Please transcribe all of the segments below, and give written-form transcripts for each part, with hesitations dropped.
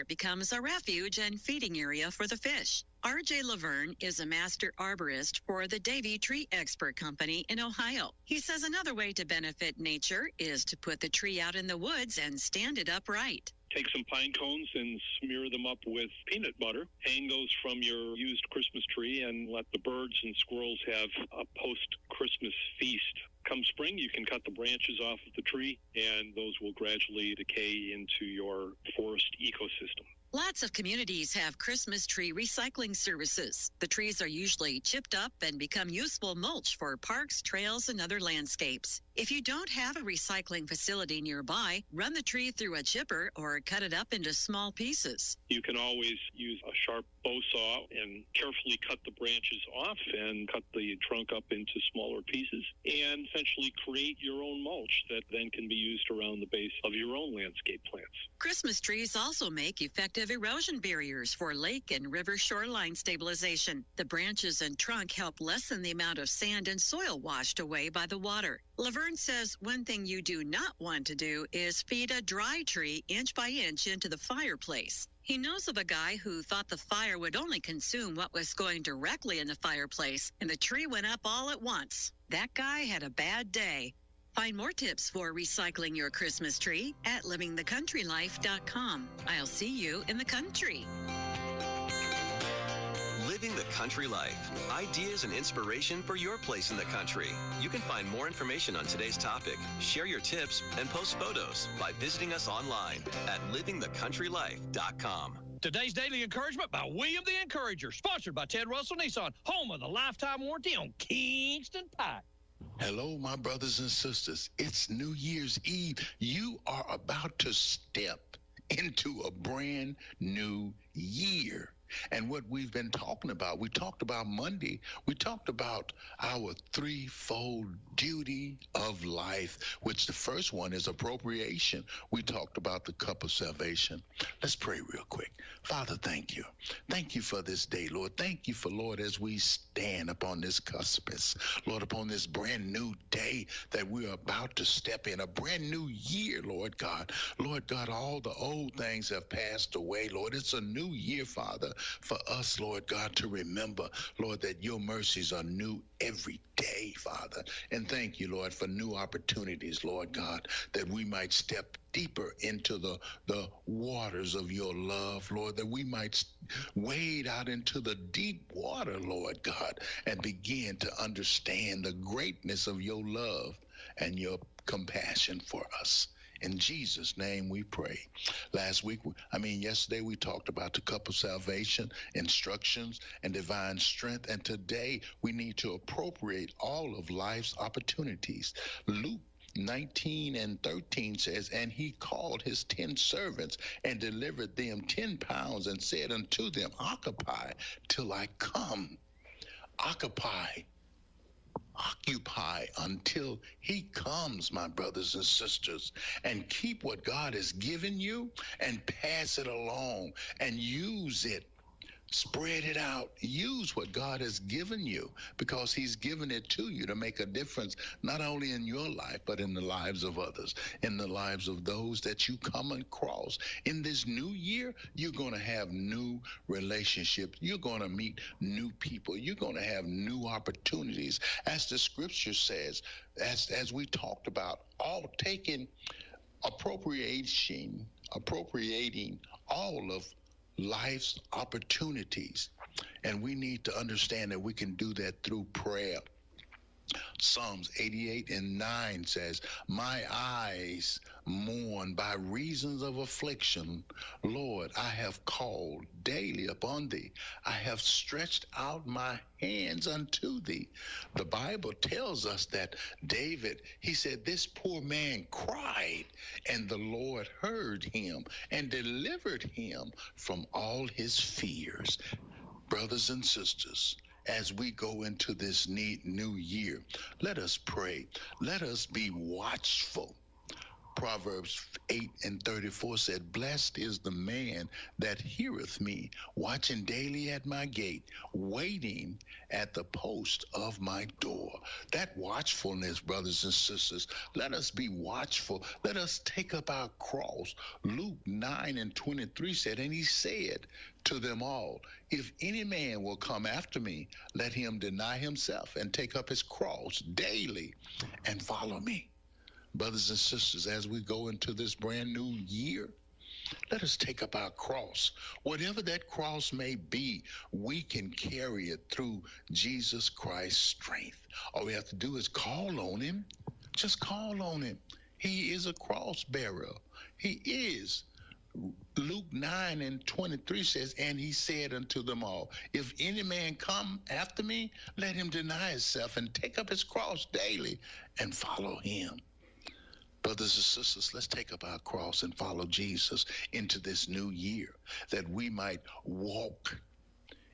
it becomes a refuge and feeding area for the fish. R.J. Laverne is a master arborist for the Davy Tree Expert Company in Ohio. He says another way to benefit nature is to put the tree out in the woods and stand it upright. Take some pine cones and smear them up with peanut butter. Hang those from your used Christmas tree and let the birds and squirrels have a post-Christmas feast. Come spring, you can cut the branches off of the tree, and those will gradually decay into your forest ecosystem. Lots of communities have Christmas tree recycling services. The trees are usually chipped up and become useful mulch for parks, trails, and other landscapes. If you don't have a recycling facility nearby, run the tree through a chipper or cut it up into small pieces. You can always use a sharp bow saw and carefully cut the branches off and cut the trunk up into smaller pieces and essentially create your own mulch that then can be used around the base of your own landscape plants. Christmas trees also make effective erosion barriers for lake and river shoreline stabilization. The branches and trunk help lessen the amount of sand and soil washed away by the water. Laverne says one thing you do not want to do is feed a dry tree inch by inch into the fireplace. He knows of a guy who thought the fire would only consume what was going directly in the fireplace, and the tree went up all at once. That guy had a bad day. Find more tips for recycling your Christmas tree at livingthecountrylife.com. I'll see you in the country. Living the Country Life. Ideas and inspiration for your place in the country. You can find more information on today's topic, share your tips, and post photos by visiting us online at livingthecountrylife.com. Today's Daily Encouragement by William the Encourager, sponsored by Ted Russell Nissan, home of the lifetime warranty on Kingston Pike. Hello, my brothers and sisters. It's New Year's Eve. You are about to step into a brand new year. And what we've been talking about, we talked about Monday, we talked about our threefold duty of life, which the first one is appropriation. We talked about the cup of salvation. Let's pray real quick. Father, thank you. Thank you for this day, Lord. Thank you for, Lord, as we stand upon this cuspice, Lord, upon this brand new day that we're about to step in, a brand new year, Lord God. Lord God, all the old things have passed away, Lord. It's a new year, Father, for us, Lord God, to remember, Lord, that your mercies are new every day, Father. And thank you, Lord, for new opportunities, Lord God, that we might step deeper into the waters of your love, Lord, that we might wade out into the deep water, Lord God, and begin to understand the greatness of your love and your compassion for us. In Jesus' name we pray. Yesterday we talked about the cup of salvation, instructions, and divine strength. And today we need to appropriate all of life's opportunities. Luke 19:13 says, and he called his 10 servants and delivered them 10 pounds and said unto them, occupy till I come. Occupy until he comes, my brothers and sisters, and keep what God has given you and pass it along and use it. Spread it out. Use what God has given you, because he's given it to you to make a difference, not only in your life, but in the lives of others, in the lives of those that you come across. In this new year, you're going to have new relationships. You're going to meet new people. You're going to have new opportunities. As the scripture says, as we talked about, all taking appropriating all of life's opportunities. And we need to understand that we can do that through prayer. Psalms 88:9 says, my eyes mourn by reasons of affliction. Lord, I have called daily upon thee. I have stretched out my hands unto thee. The Bible tells us that David, he said, this poor man cried, and the Lord heard him and delivered him from all his fears. Brothers and sisters, as we go into this new year, let us pray. Let us be watchful. Proverbs 8:34 said, "Blessed is the man that heareth me, watching daily at my gate, waiting at the post of my door." That watchfulness, brothers and sisters, let us be watchful. Let us take up our cross. Luke 9:23 said, "And he said to them all, if any man will come after me, let him deny himself and take up his cross daily and follow me." Brothers and sisters, as we go into this brand new year, let us take up our cross. Whatever that cross may be, we can carry it through Jesus Christ's strength. All we have to do is call on him. Just call on him. He is a cross bearer. He is. Luke 9:23 says, "And he said unto them all, if any man come after me, let him deny himself and take up his cross daily and follow him." Brothers and sisters, let's take up our cross and follow Jesus into this new year, that we might walk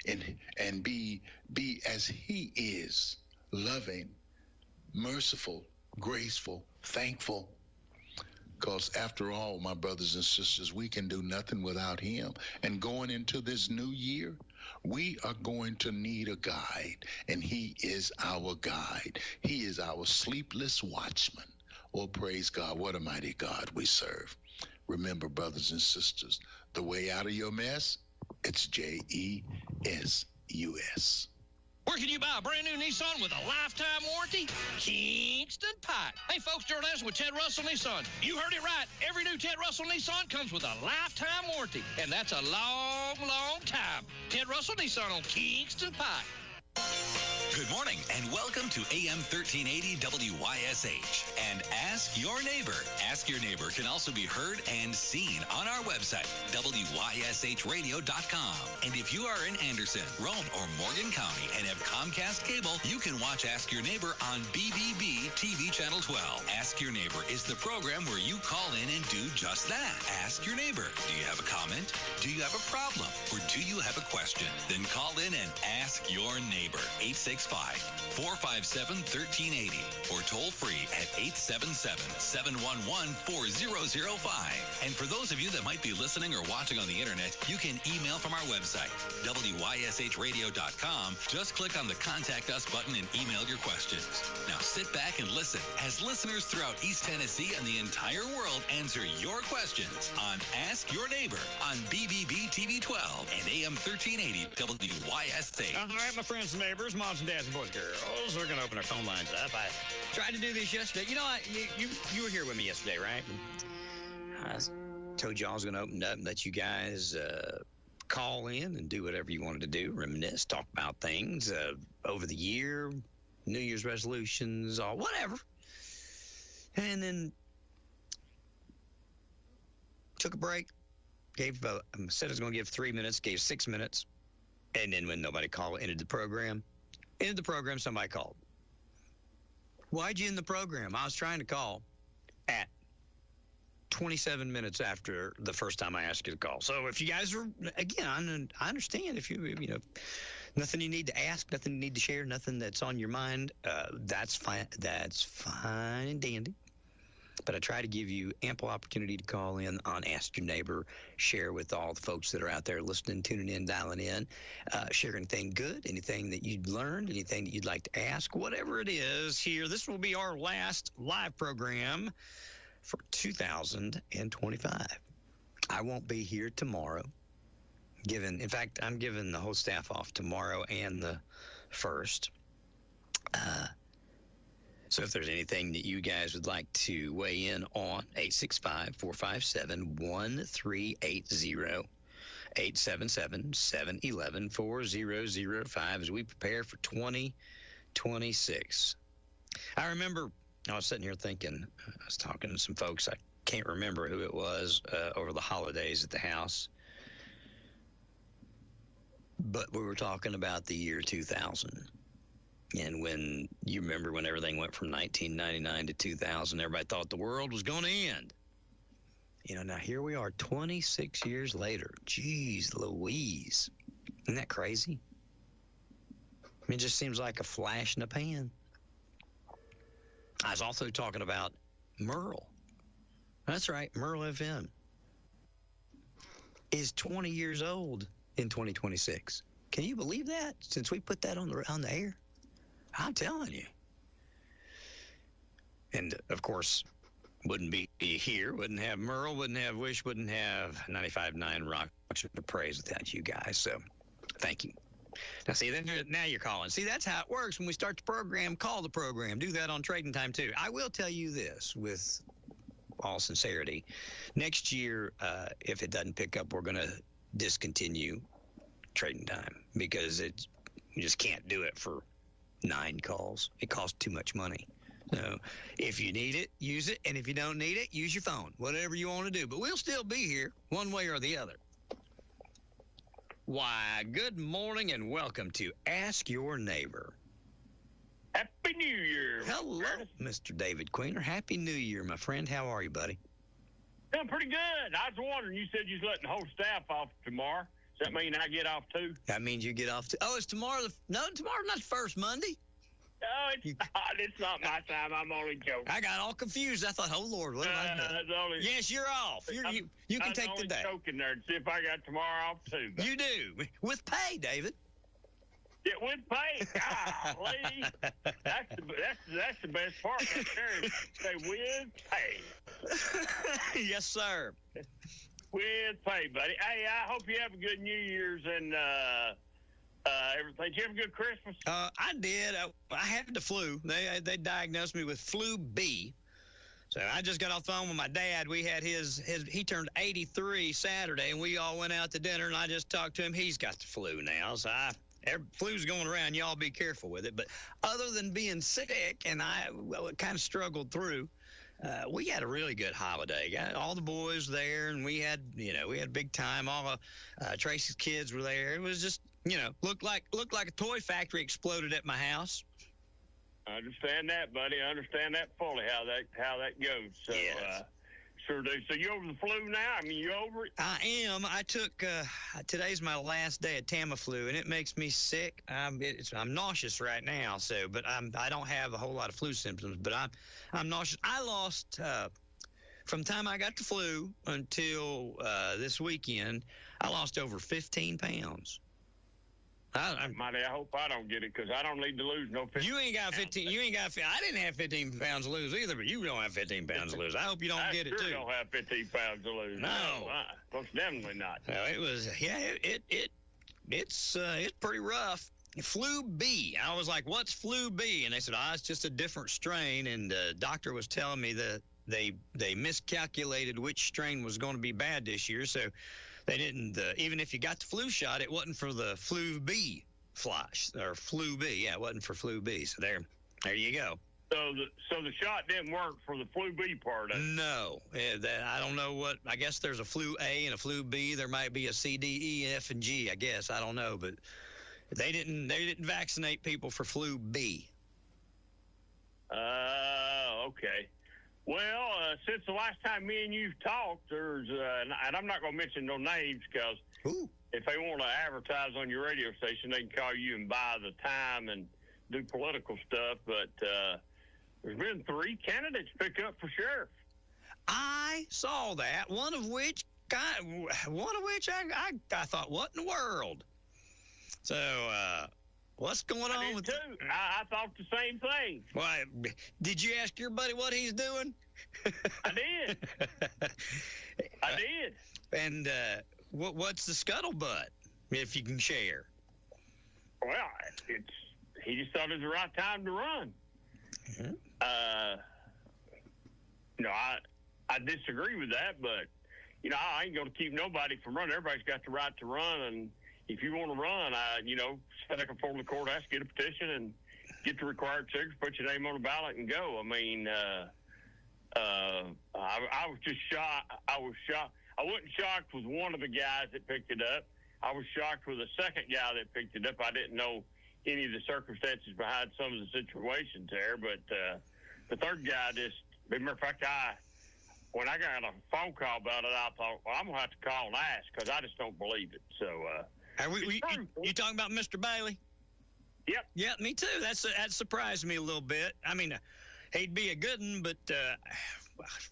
and be as he is, loving, merciful, graceful, thankful. Because after all, my brothers and sisters, we can do nothing without him. And going into this new year, we are going to need a guide, and he is our guide. He is our sleepless watchman. Oh, praise God. What a mighty God we serve. Remember, brothers and sisters, the way out of your mess, it's JESUS. Where can you buy a brand new Nissan with a lifetime warranty? Kingston Pike. Hey, folks, Gerald Anderson with Ted Russell Nissan. You heard it right. Every new Ted Russell Nissan comes with a lifetime warranty, and that's a long, long time. Ted Russell Nissan on Kingston Pike. Good morning and welcome to AM 1380 WYSH and Ask Your Neighbor. Ask Your Neighbor can also be heard and seen on our website, WYSHradio.com. And if you are in Anderson, Roane, or Morgan County and have Comcast cable, you can watch Ask Your Neighbor on BBB TV Channel 12. Ask Your Neighbor is the program where you call in and do just that. Ask Your Neighbor. Do you have a comment? Do you have a problem? Or do you have a question? Then call in and ask your neighbor. 865-457-1380 or toll free at 877-711-4005. And for those of you that might be listening or watching on the internet, you can email from our website, WYSHradio.com. Just click on the Contact Us button and email your questions. Now sit back and listen as listeners throughout East Tennessee and the entire world answer your questions on Ask Your Neighbor on BBB TV 12 and AM 1380 WYSH. All right, my friends and neighbors, moms and dads and boys and girls, we're going to open our phone lines up. I tried to do this yesterday. You know, you were here with me yesterday, right? I told you I was going to open up and let you guys call in and do whatever you wanted to do, reminisce, talk about things over the year, New Year's resolutions, or whatever. And then took a break, said I was going to give 3 minutes, gave 6 minutes. And then when nobody called, ended the program, somebody called. Why'd you end the program? I was trying to call at 27 minutes after the first time I asked you to call. So if you guys are, again, I understand if you nothing you need to ask, nothing you need to share, nothing that's on your mind, that's fine. That's fine and dandy. But I try to give you ample opportunity to call in on Ask Your Neighbor, share with all the folks that are out there listening, tuning in, dialing in, share anything good, anything that you'd learned, anything that you'd like to ask, whatever it is here. This will be our last live program for 2025. I won't be here tomorrow. In fact, I'm giving the whole staff off tomorrow and the 1st. So if there's anything that you guys would like to weigh in on, 865-457-1380, 877-711-4005 as we prepare for 2026. I remember I was sitting here thinking, I was talking to some folks, I can't remember who it was, over the holidays at the house, but we were talking about the year 2000. And when you remember when everything went from 1999 to 2000, everybody thought the world was going to end. Now here we are 26 years later. Jeez Louise. Isn't that crazy? It just seems like a flash in the pan. I was also talking about Merle. That's right. Merle FM is 20 years old in 2026. Can you believe that? Since we put that on the air, I'm telling you. And of course, wouldn't be here, wouldn't have Merle, wouldn't have WYSH, wouldn't have 95.9 Rock to praise without you guys. So, thank you. Now, see, now you're calling. See, that's how it works. When we start the program, call the program. Do that on Trading Time, too. I will tell you this with all sincerity. Next year, if it doesn't pick up, we're going to discontinue Trading Time because you just can't do it for 9 calls. It costs too much money. So if you need it, use it. And if you don't need it, use your phone. Whatever you want to do. But we'll still be here one way or the other. Why, good morning and welcome to Ask Your Neighbor. Happy New Year. Hello, Mr. David Queener. Happy New Year, my friend. How are you, buddy? Doing pretty good. I was wondering, you said you was letting the whole staff off tomorrow. Does that mean I get off too? That means you get off too. Oh, it's tomorrow. Tomorrow's not the first Monday. No, it's not. It's not my time. I'm only joking. I got all confused. I thought, oh, Lord, what have I done? Yes, you're off. You can take the day. I'm joking there to see if I got tomorrow off, too. You do. With pay, David. Yeah, with pay. Golly. That's the best part right there. Say, with pay. Yes, sir. With pay, buddy. Hey, I hope you have a good New Year's and everything. Did you have a good Christmas? I did. I had the flu. They diagnosed me with flu B. So I just got off the phone with my dad. We had he turned 83 Saturday, and we all went out to dinner, and I just talked to him. He's got the flu now, so flu's going around. Y'all be careful with it. But other than being sick, and I kind of struggled through, we had a really good holiday. Got all the boys there, and we had a big time. All of Tracy's kids were there. It was just, looked like a toy factory exploded at my house. I understand that, buddy. I understand that fully, how that goes. So, yes. Sure do. So you over the flu now? I mean, you over it? I am. I took, today's my last day of Tamiflu, and it makes me sick. I'm nauseous right now, but I don't have a whole lot of flu symptoms, but I'm nauseous. I lost, from the time I got the flu until this weekend, I lost over 15 pounds. Mighty, I hope I don't get it because I don't need to lose no 15. You ain't got 15. You ain't got. I didn't have 15 pounds to lose either, but you don't have 15 pounds to lose. I hope you don't get it too. I don't have 15 pounds to lose. No, most definitely not. No, it was. Yeah, it's pretty rough. Flu B. I was like, "What's flu B?" And they said, it's just a different strain." And the doctor was telling me that they miscalculated which strain was going to be bad this year, so. They didn't, even if you got the flu shot, it wasn't for the flu B flash, or flu B. Yeah, it wasn't for flu B. So there you go. So the shot didn't work for the flu B part of it? No. I don't know what, I guess there's a flu A and a flu B. There might be a C, D, E, F, and G, I guess. I don't know. But they didn't vaccinate people for flu B. Okay. Well, since the last time me and you've talked, there's, and I'm not going to mention no names because if they want to advertise on your radio station, they can call you and buy the time and do political stuff. But there's been 3 candidates pick up for sheriff. I saw that. One of which I thought, what in the world? So, what's going on with too? I thought the same thing. Why? Did you ask your buddy what he's doing? I did. I did. And what's the scuttlebutt, if you can share? Well, he just thought it was the right time to run. Mm-hmm. I disagree with that, but I ain't going to keep nobody from running. Everybody's got the right to run, and if you want to run, set up before the courthouse, get a petition, and get the required signatures, put your name on the ballot, and go. I mean, I was just shocked. I was shocked. I wasn't shocked with one of the guys that picked it up. I was shocked with the second guy that picked it up. I didn't know any of the circumstances behind some of the situations there, but the third guy just, as a matter of fact, when I got a phone call about it, I thought, well, I'm going to have to call and ask because I just don't believe it. So, you talking about Mr. Bailey? Yep. Yeah, me too. That surprised me a little bit. I mean, he'd be a good one, but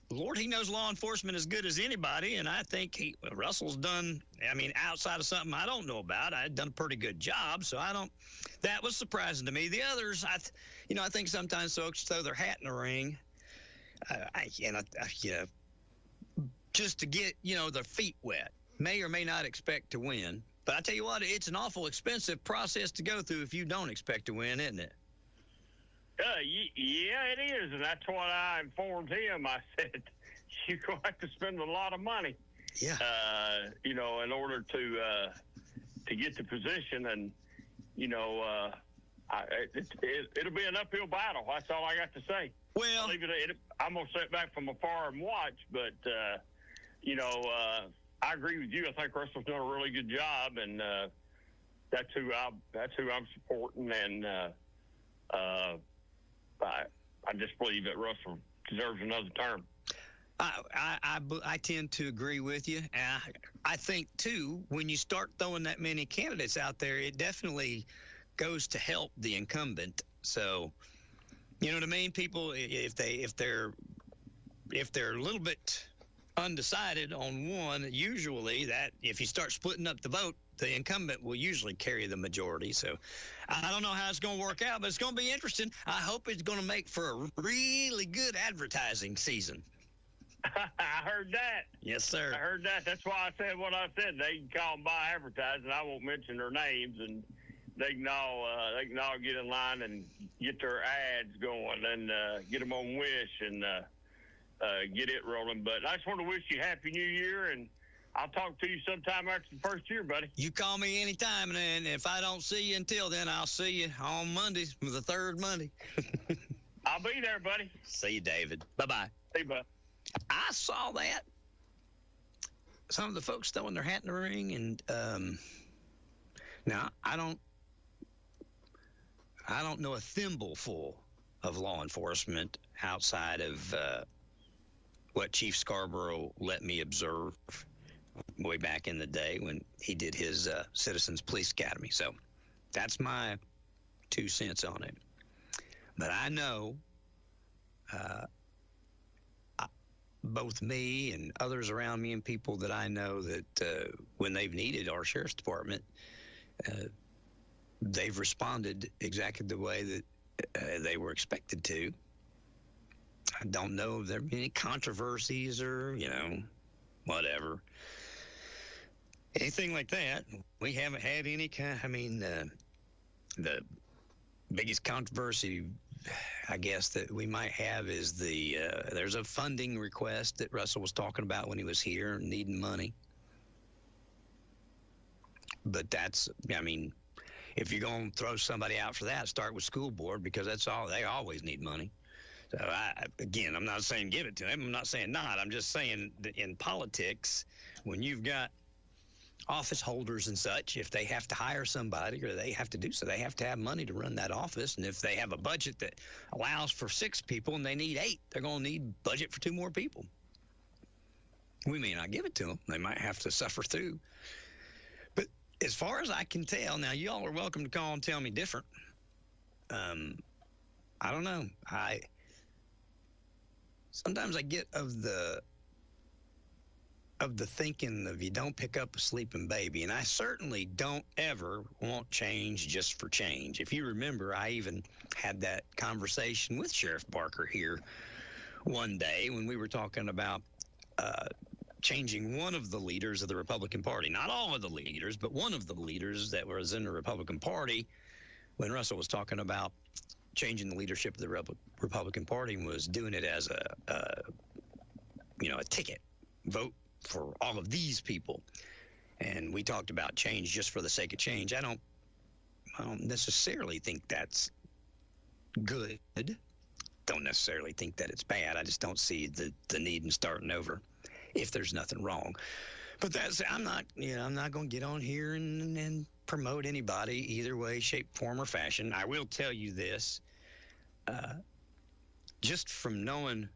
Lord, he knows law enforcement as good as anybody, and I think Russell's done, outside of something I don't know about, I'd done a pretty good job, so that was surprising to me. The others, I think sometimes folks throw their hat in the ring, just to get, their feet wet. May or may not expect to win. But I tell you what, it's an awful expensive process to go through if you don't expect to win, isn't it? Yeah, it is, and that's what I informed him. I said, you're going to have to spend a lot of money, in order to get the position, and it'll be an uphill battle. That's all I got to say. Well, I'm gonna sit back from afar and watch, but I agree with you. I think Russell's done a really good job, and that's who I'm supporting, and I just believe that Russell deserves another term. I tend to agree with you. I think, too, when you start throwing that many candidates out there, it definitely goes to help the incumbent. So, you know what I mean? People, if they're a little bit undecided on one, usually that if you start splitting up the vote, the incumbent will usually carry the majority. So I don't know how it's going to work out, but it's going to be interesting. I hope it's going to make for a really good advertising season. I heard that. Yes, sir. I heard that. That's why I said what I said. They can call them by advertising. I won't mention their names, and they can all get in line and get their ads going and get them on WYSH and get it rolling. But I just want to wish you Happy New Year, and I'll talk to you sometime after the first year, buddy. You call me anytime, and if I don't see you until then, I'll see you on Mondays, the third Monday. I'll be there, buddy. See you, David. Bye-bye. See you, bud. I saw that. Some of the folks throwing their hat in the ring, and now I don't know a thimbleful of law enforcement outside of what Chief Scarborough let me observe way back in the day when he did his Citizens Police Academy. So that's my 2 cents on it. But I know both me and others around me and people that I know that when they've needed our sheriff's department, they've responded exactly the way that they were expected to. I don't know if there have been any controversies or, whatever. Anything like that. We haven't had any the biggest controversy, I guess, that we might have is there's a funding request that Russell was talking about when he was here, needing money. But that's, if you're going to throw somebody out for that, start with school board, because that's all, they always need money. So I'm not saying give it to him. I'm not saying not. I'm just saying that in politics, when you've got office holders and such, if they have to hire somebody or they have to do so, they have to have money to run that office. And if they have a budget that allows for 6 people and they need 8, they're going to need budget for 2 more people. We may not give it to them. They might have to suffer through. But as far as I can tell, now y'all are welcome to call and tell me different. I don't know. Sometimes I get of the thinking of you don't pick up a sleeping baby, and I certainly don't ever want change just for change. If you remember, I even had that conversation with Sheriff Barker here one day when we were talking about changing one of the leaders of the Republican Party. Not all of the leaders, but one of the leaders that was in the Republican Party, when Russell was talking about changing the leadership of the Republican Party, and was doing it as a ticket vote for all of these people. And we talked about change just for the sake of change. I don't necessarily think that's good. Don't necessarily think that it's bad. I just don't see the need in starting over if there's nothing wrong. But I'm not going to get on here and promote anybody either way, shape, form, or fashion. I will tell you this, just from knowing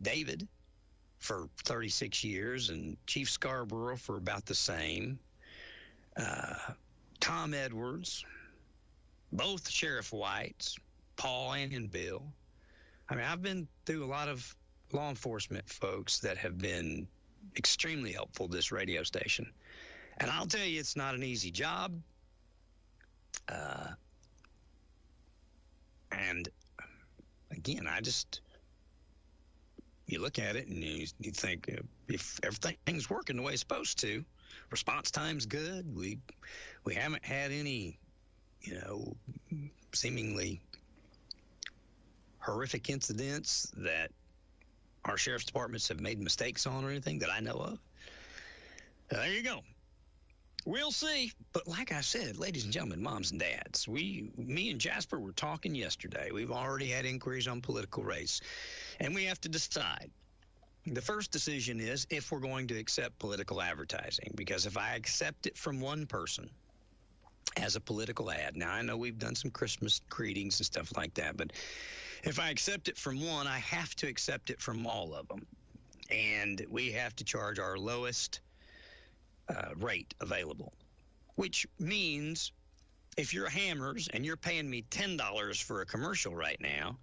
David for 36 years and Chief Scarborough for about the same, Tom Edwards, both Sheriff Whites, Paul and Bill. I've been through a lot of law enforcement folks that have been extremely helpful to this radio station. And I'll tell you, it's not an easy job. And again, you look at it and you think if everything's working the way it's supposed to, response time's good. We haven't had any, seemingly horrific incidents that our sheriff's departments have made mistakes on or anything that I know of. There you go. We'll see. But like I said, ladies and gentlemen, moms and dads, me and Jasper were talking yesterday. We've already had inquiries on political race, and we have to decide. The first decision is if we're going to accept political advertising, because if I accept it from one person as a political ad, now I know we've done some Christmas greetings and stuff like that, but if I accept it from one, I have to accept it from all of them. And we have to charge our lowest rate available, which means if you're Hammers and you're paying me $10 for a commercial right now,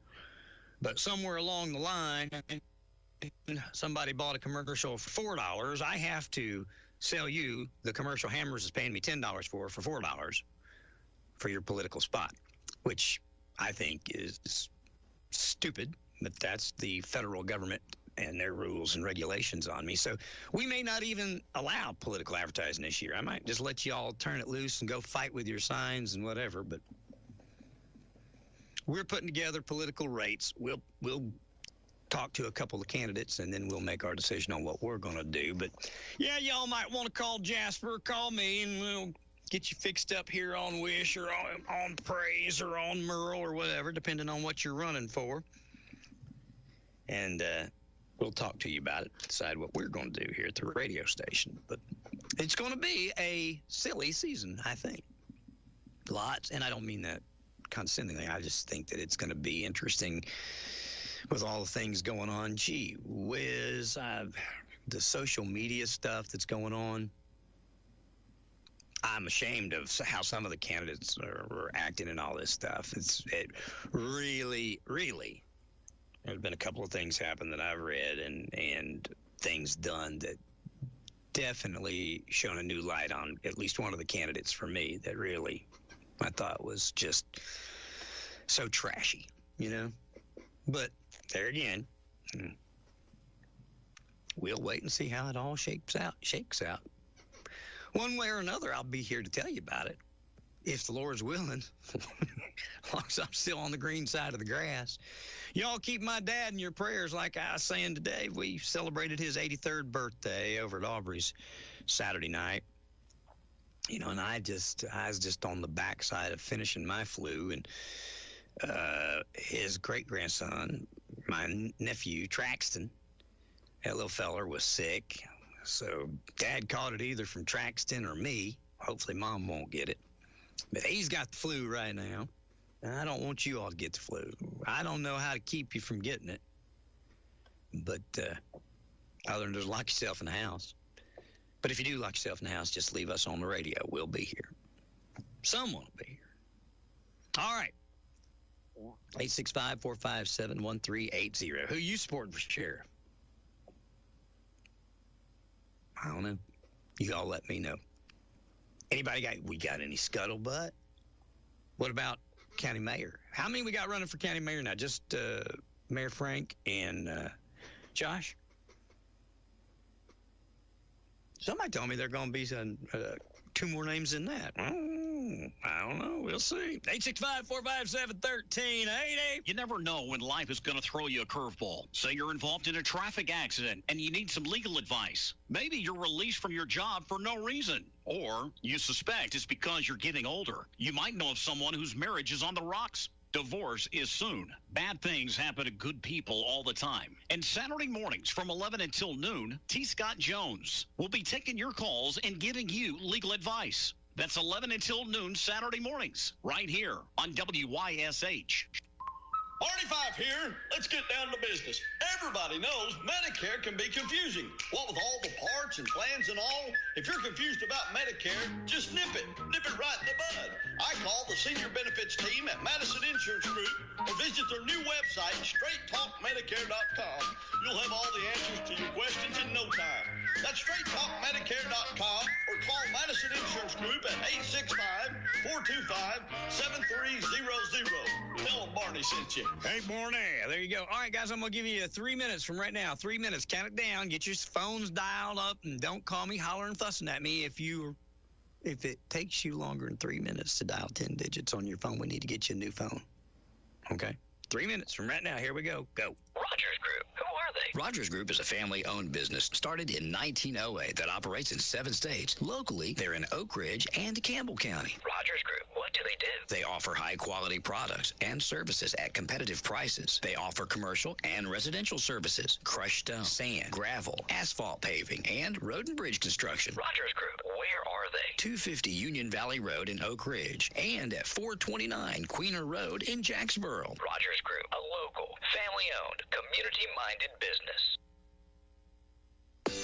but somewhere along the line somebody bought a commercial for $4, I have to sell you the commercial Hammers is paying me $10 for $4 for your political spot, which I think is stupid, but that's the federal government and their rules and regulations on me. So we may not even allow political advertising this year. I might just let you all turn it loose and go fight with your signs and whatever, but we're putting together political rates. We'll talk to a couple of candidates, and then we'll make our decision on what we're going to do. But, yeah, y'all might want to call Jasper, call me, and we'll get you fixed up here on WYSH or on Praise or on Merle or whatever, depending on what you're running for. And we'll talk to you about it, decide what we're going to do here at the radio station. But it's going to be a silly season, I think. Lots, and I don't mean that condescendingly. I just think that it's going to be interesting with all the things going on. Gee whiz, the social media stuff that's going on. I'm ashamed of how some of the candidates are acting and all this stuff. It really, really, there's been a couple of things happen that I've read and things done that definitely shone a new light on at least one of the candidates for me that really I thought was just so trashy, But there again, we'll wait and see how it all shakes out. One way or another, I'll be here to tell you about it, if the Lord's willing, as long as I'm still on the green side of the grass. Y'all keep my dad in your prayers. Like I was saying today, we celebrated his 83rd birthday over at Aubrey's Saturday night. And I was just on the backside of finishing my flu, and his great-grandson, my nephew, Traxton, that little feller was sick. So Dad caught it either from Traxton or me. Hopefully Mom won't get it. But he's got the flu right now. And I don't want you all to get the flu. I don't know how to keep you from getting it. But other than just lock yourself in the house. But if you do lock yourself in the house, just leave us on the radio. We'll be here. Someone will be here. All right. 865-457-1380. Who you supporting for sheriff? I don't know. You all let me know. We got any scuttlebutt? What about county mayor? How many we got running for county mayor now? Just Mayor Frank and Josh? Somebody told me there are going to be two more names in that. I don't know. We'll see. 865-457-1380. You never know when life is going to throw you a curveball. Say you're involved in a traffic accident and you need some legal advice. Maybe you're released from your job for no reason. Or you suspect it's because you're getting older. You might know of someone whose marriage is on the rocks. Divorce is soon. Bad things happen to good people all the time. And Saturday mornings from 11 until noon, T. Scott Jones will be taking your calls and giving you legal advice. That's 11 until noon Saturday mornings, right here on WYSH. Party Five here. Let's get down to business. Everybody knows Medicare can be confusing. What with all the parts and plans and all, if you're confused about Medicare, just nip it. Nip it right in the bud. I call the senior benefits team at Madison Insurance Group or visit their new website, straighttalkmedicare.com. You'll have all the answers to your questions in no time. That's straighttalkmedicare.com or call Madison Insurance Group at 865-425-7300. Tell them Barney sent you. Hey, Barney. There you go. All right, guys, I'm going to give you 3 minutes from right now. 3 minutes. Count it down. Get your phones dialed up, and don't call me hollering and fussing at me. If it takes you longer than 3 minutes to dial 10 digits on your phone, we need to get you a new phone. Okay? 3 minutes from right now. Here we go. Go. Rogers Group. Who are they? Rogers Group is a family-owned business started in 1908 that operates in 7 states. Locally, they're in Oak Ridge and Campbell County. Rogers Group. What do they do? They offer high-quality products and services at competitive prices. They offer commercial and residential services, crushed stone, sand, gravel, asphalt paving, and road and bridge construction. Rogers Group. Where are they? 250 Union Valley Road in Oak Ridge and at 429 Queener Road in Jacksboro. Rogers Group, a local, family-owned, community-minded business.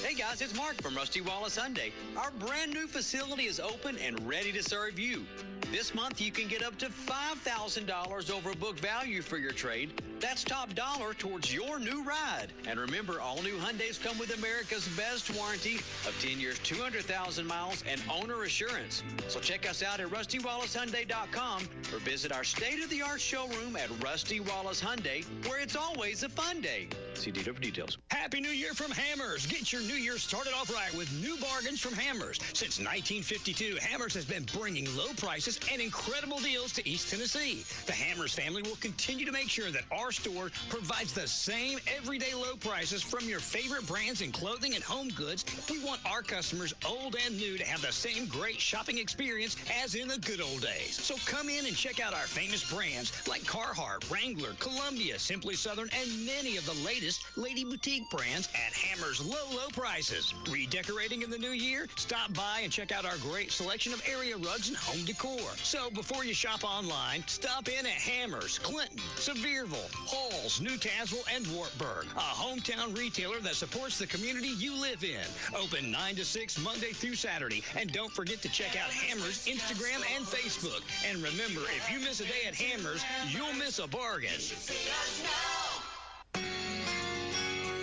Hey guys, it's Mark from Rusty Wallace Hyundai. Our brand new facility is open and ready to serve you. This month you can get up to $5,000 over book value for your trade. That's top dollar towards your new ride. And remember, all new Hyundais come with America's best warranty of 10 years, 200,000 miles, and owner assurance. So check us out at RustyWallaceHyundai.com or visit our state-of-the-art showroom at Rusty Wallace Hyundai, where it's always a fun day. See dealer for details. Happy New Year from Hammers. Get your New Year started off right with new bargains from Hammers. Since 1952, Hammers has been bringing low prices and incredible deals to East Tennessee. The Hammers family will continue to make sure that our store provides the same everyday low prices from your favorite brands in clothing and home goods. We want our customers, old and new, to have the same great shopping experience as in the good old days. So come in and check out our famous brands like Carhartt, Wrangler, Columbia, Simply Southern, and many of the latest Lady Boutique brands at Hammers' low prices. Redecorating in the new year? Stop by and check out our great selection of area rugs and home decor. So before you shop online, stop in at Hammers, Clinton, Sevierville, Halls, New Tazewell, and Wartburg, a hometown retailer that supports the community you live in. Open 9 to 6 Monday through Saturday. And don't forget to check out Hammers Instagram and Facebook. And remember, if you miss a day at Hammers, you'll miss a bargain.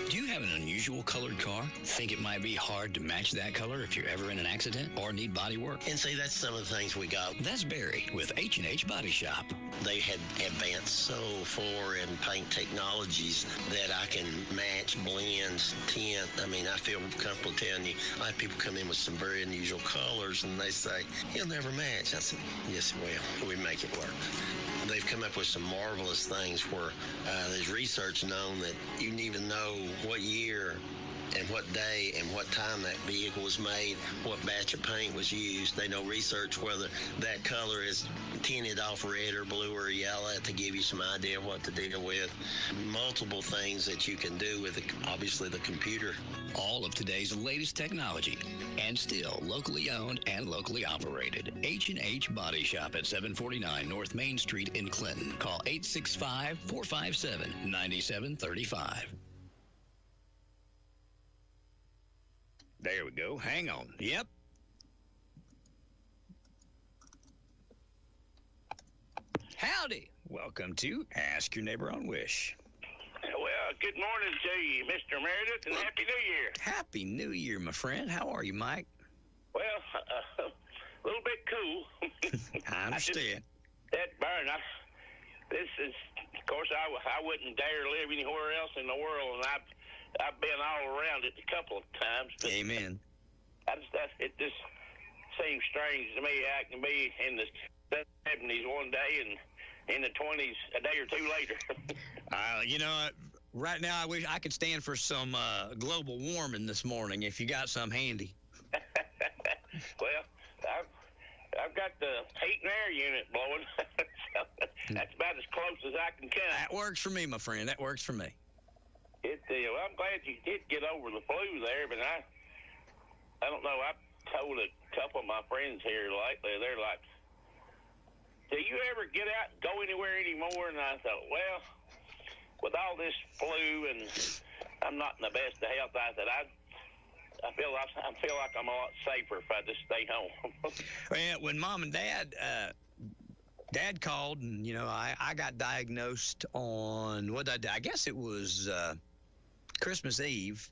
Do you have an unusual colored car? Think it might be hard to match that color if you're ever in an accident or need body work? And see, that's some of the things we got. That's Barry with H&H Body Shop. They had advanced so far in paint technologies that I can match, blends, tint. I mean, I feel comfortable telling you, I have people come in with some very unusual colors and they say, he'll never match. I said, yes, it will. We make it work. They've come up with some marvelous things where there's research known that you can even know what year and what day and what time that vehicle was made, what batch of paint was used. They know research whether that color is tinted off red or blue or yellow to give you some idea of what to deal with. Multiple things that you can do with, obviously, the computer. All of today's latest technology, and still locally owned and locally operated. H&H Body Shop at 749 North Main Street in Clinton. Call 865-457-9735. There we go. Hang on. Yep. Howdy. Welcome to Ask Your Neighbor on WYSH. Well, good morning to you, Mr. Meredith, and Happy New Year. Happy New Year, my friend. How are you, Mike? Well, a little bit cool. I understand. That burn, this is, of course, I wouldn't dare live anywhere else in the world, and I've been all around it a couple of times. But amen. It just seems strange to me. I can be in the 70s one day and in the 20s a day or two later. You know, right now I wish I could stand for some global warming this morning if you got some handy. Well, I've got the heat and air unit blowing. So that's about as close as I can come. That works for me, my friend. That works for me. Well, I'm glad you did get over the flu there, but I don't know. I've told a couple of my friends here lately, they're like, do you ever get out and go anywhere anymore? And I thought, well, with all this flu and I'm not in the best of health, I said I feel like I'm a lot safer if I just stay home. Well, when Mom and Dad called, and I got diagnosed on I guess it was Christmas Eve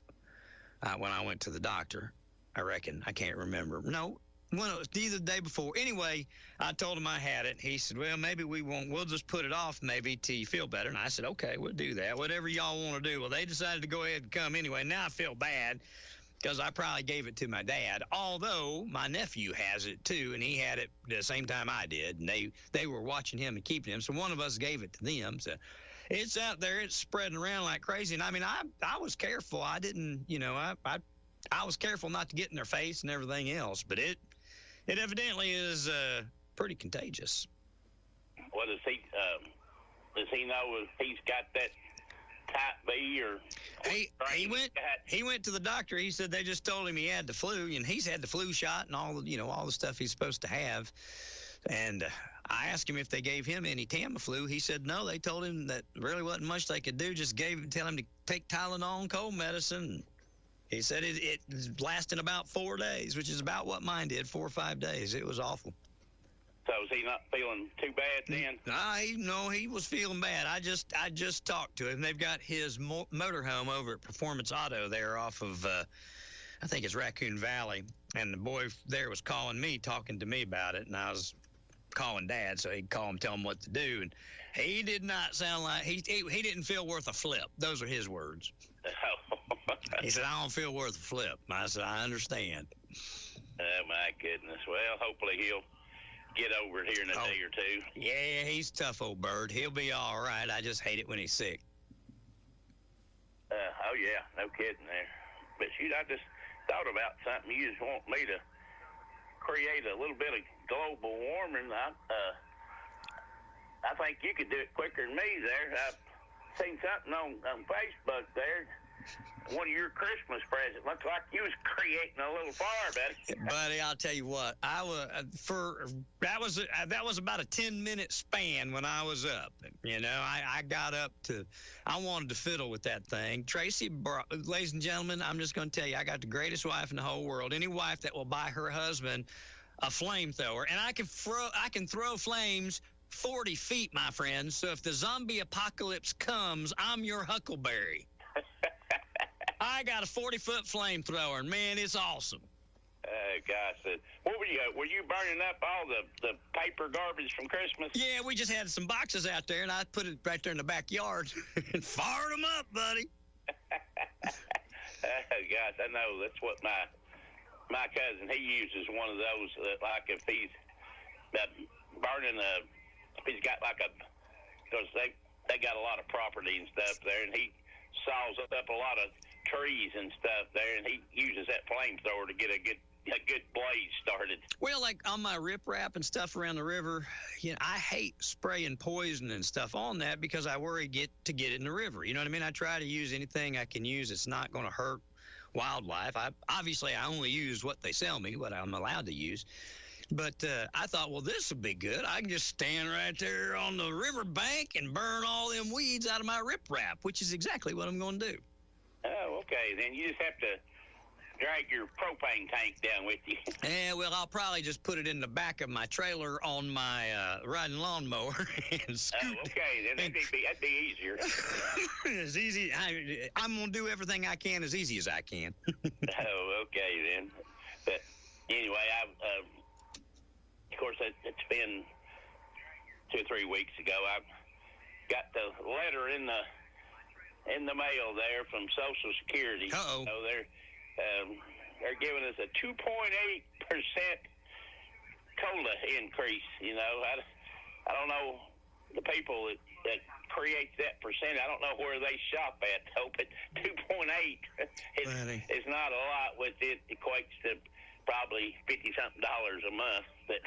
when I went to the doctor. I reckon. I can't remember. No, well, it was either the day before. Anyway, I told him I had it. He said, well, maybe we won't. We'll just put it off maybe till you feel better. And I said, okay, we'll do that. Whatever y'all want to do. Well, they decided to go ahead and come anyway. Now I feel bad because I probably gave it to my dad, although my nephew has it too, and he had it the same time I did. And they were watching him and keeping him. So one of us gave it to them. So it's out there. It's spreading around like crazy. And I mean, I was careful. I didn't, I was careful not to get in their face and everything else, but it evidently is pretty contagious. Well, does he know if he's got that type B or? He went to the doctor. He said they just told him he had the flu, and he's had the flu shot and all the stuff he's supposed to have. And I asked him if they gave him any Tamiflu. He said no. They told him that really wasn't much they could do. Just tell him to take Tylenol and cold medicine. He said it's lasting about 4 days, which is about what mine did, 4 or 5 days. It was awful. So is he not feeling too bad then? No, he was feeling bad. I just talked to him. They've got his motorhome over at Performance Auto there off of, I think it's Raccoon Valley. And the boy there was calling me, talking to me about it, and I was calling Dad so he'd call him, tell him what to do. And he did not sound like he didn't feel worth a flip. Those are his words. He said, I don't feel worth a flip. I said, I understand. Oh, my goodness. Well, hopefully he'll get over it here in a day or two. Yeah, he's a tough old bird. He'll be all right. I just hate it when he's sick. Oh, yeah. No kidding there. But, shoot, I just thought about something. You just want me to create a little bit of global warming. I think you could do it quicker than me there. I've seen something on Facebook there. One of your Christmas presents looked like you was creating a little fire, buddy. Buddy, I'll tell you what. That was about a 10-minute span when I was up. I got up to. I wanted to fiddle with that thing. Tracy, ladies and gentlemen, I'm just going to tell you, I got the greatest wife in the whole world. Any wife that will buy her husband a flamethrower, and I can throw flames 40 feet, my friends. So if the zombie apocalypse comes, I'm your Huckleberry. I got a 40-foot flamethrower, and man, it's awesome. Gosh, what were you burning up all the paper garbage from Christmas? Yeah, we just had some boxes out there, and I put it right there in the backyard and fired them up, buddy. Gosh, I know that's what my cousin, he uses one of those, like if he's burning if he's got because they got a lot of property and stuff there, and he saws up a lot of trees and stuff there, and he uses that flamethrower to get a good blaze started. Well, like on my riprap and stuff around the river, I hate spraying poison and stuff on that because I worry to get it in the river. You know what I mean? I try to use anything I can use that's not going to hurt wildlife. I only use what they sell me, what I'm allowed to use. But I thought, well, this will be good. I can just stand right there on the river bank and burn all them weeds out of my riprap, which is exactly what I'm going to do. Oh, okay. Then you just have to drag your propane tank down with you. Yeah, well, I'll probably just put it in the back of my trailer on my riding lawnmower and scoot. Oh, okay. Then that'd be easier. As easy. I'm going to do everything I can as easy as I can. Oh, okay then. But anyway, of course, it's been 2 or 3 weeks ago. I got the letter in the mail there from Social Security. Uh-oh. So they're giving us a 2.8% COLA increase. I don't know the people that creates that percent. I don't know where they shop at, though, but 2.8 is not a lot. With it equates to probably $50-something a month. But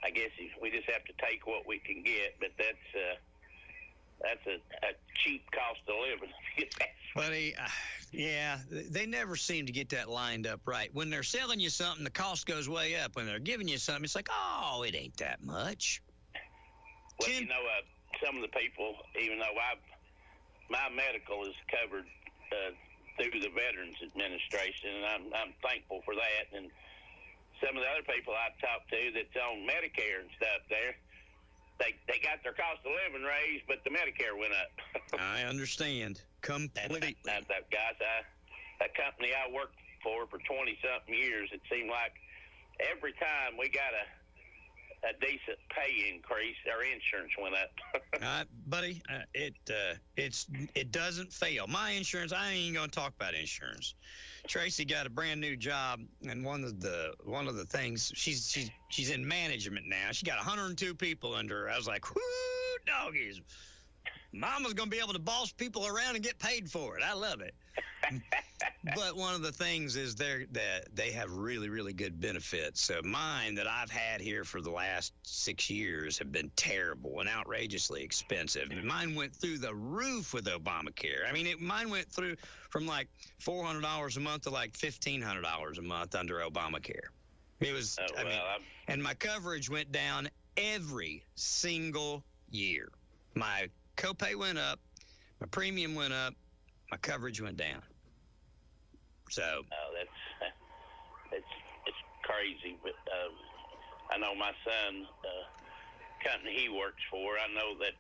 I guess we just have to take what we can get. But that's a cheap cost of living. Buddy, yeah, they never seem to get that lined up right. When they're selling you something, the cost goes way up. When they're giving you something, it's like, oh, it ain't that much. Well, some of the people, even though I've my medical is covered through the Veterans Administration, and I'm thankful for that. And some of the other people I talked to that's on Medicare and stuff there, they got their cost of living raised, but the Medicare went up. I understand completely. And guys, that company I worked for 20-something years, it seemed like every time we got a decent pay increase, our insurance went up. Buddy, it doesn't fail. My insurance, I ain't gonna talk about insurance. Tracy got a brand new job, and one of the things, she's in management now. She got 102 people under her. I was like, whoo, doggies. Mama's gonna be able to boss people around and get paid for it. I love it. But one of the things is they have really, really good benefits. So mine that I've had here for the last 6 years have been terrible and outrageously expensive. Mine went through the roof with Obamacare. I mean, mine went through from like $400 a month to like $1,500 a month under Obamacare. It was, and my coverage went down every single year. My copay went up, my premium went up, my coverage went down. So it's crazy, but I know my son, company he works for, I know that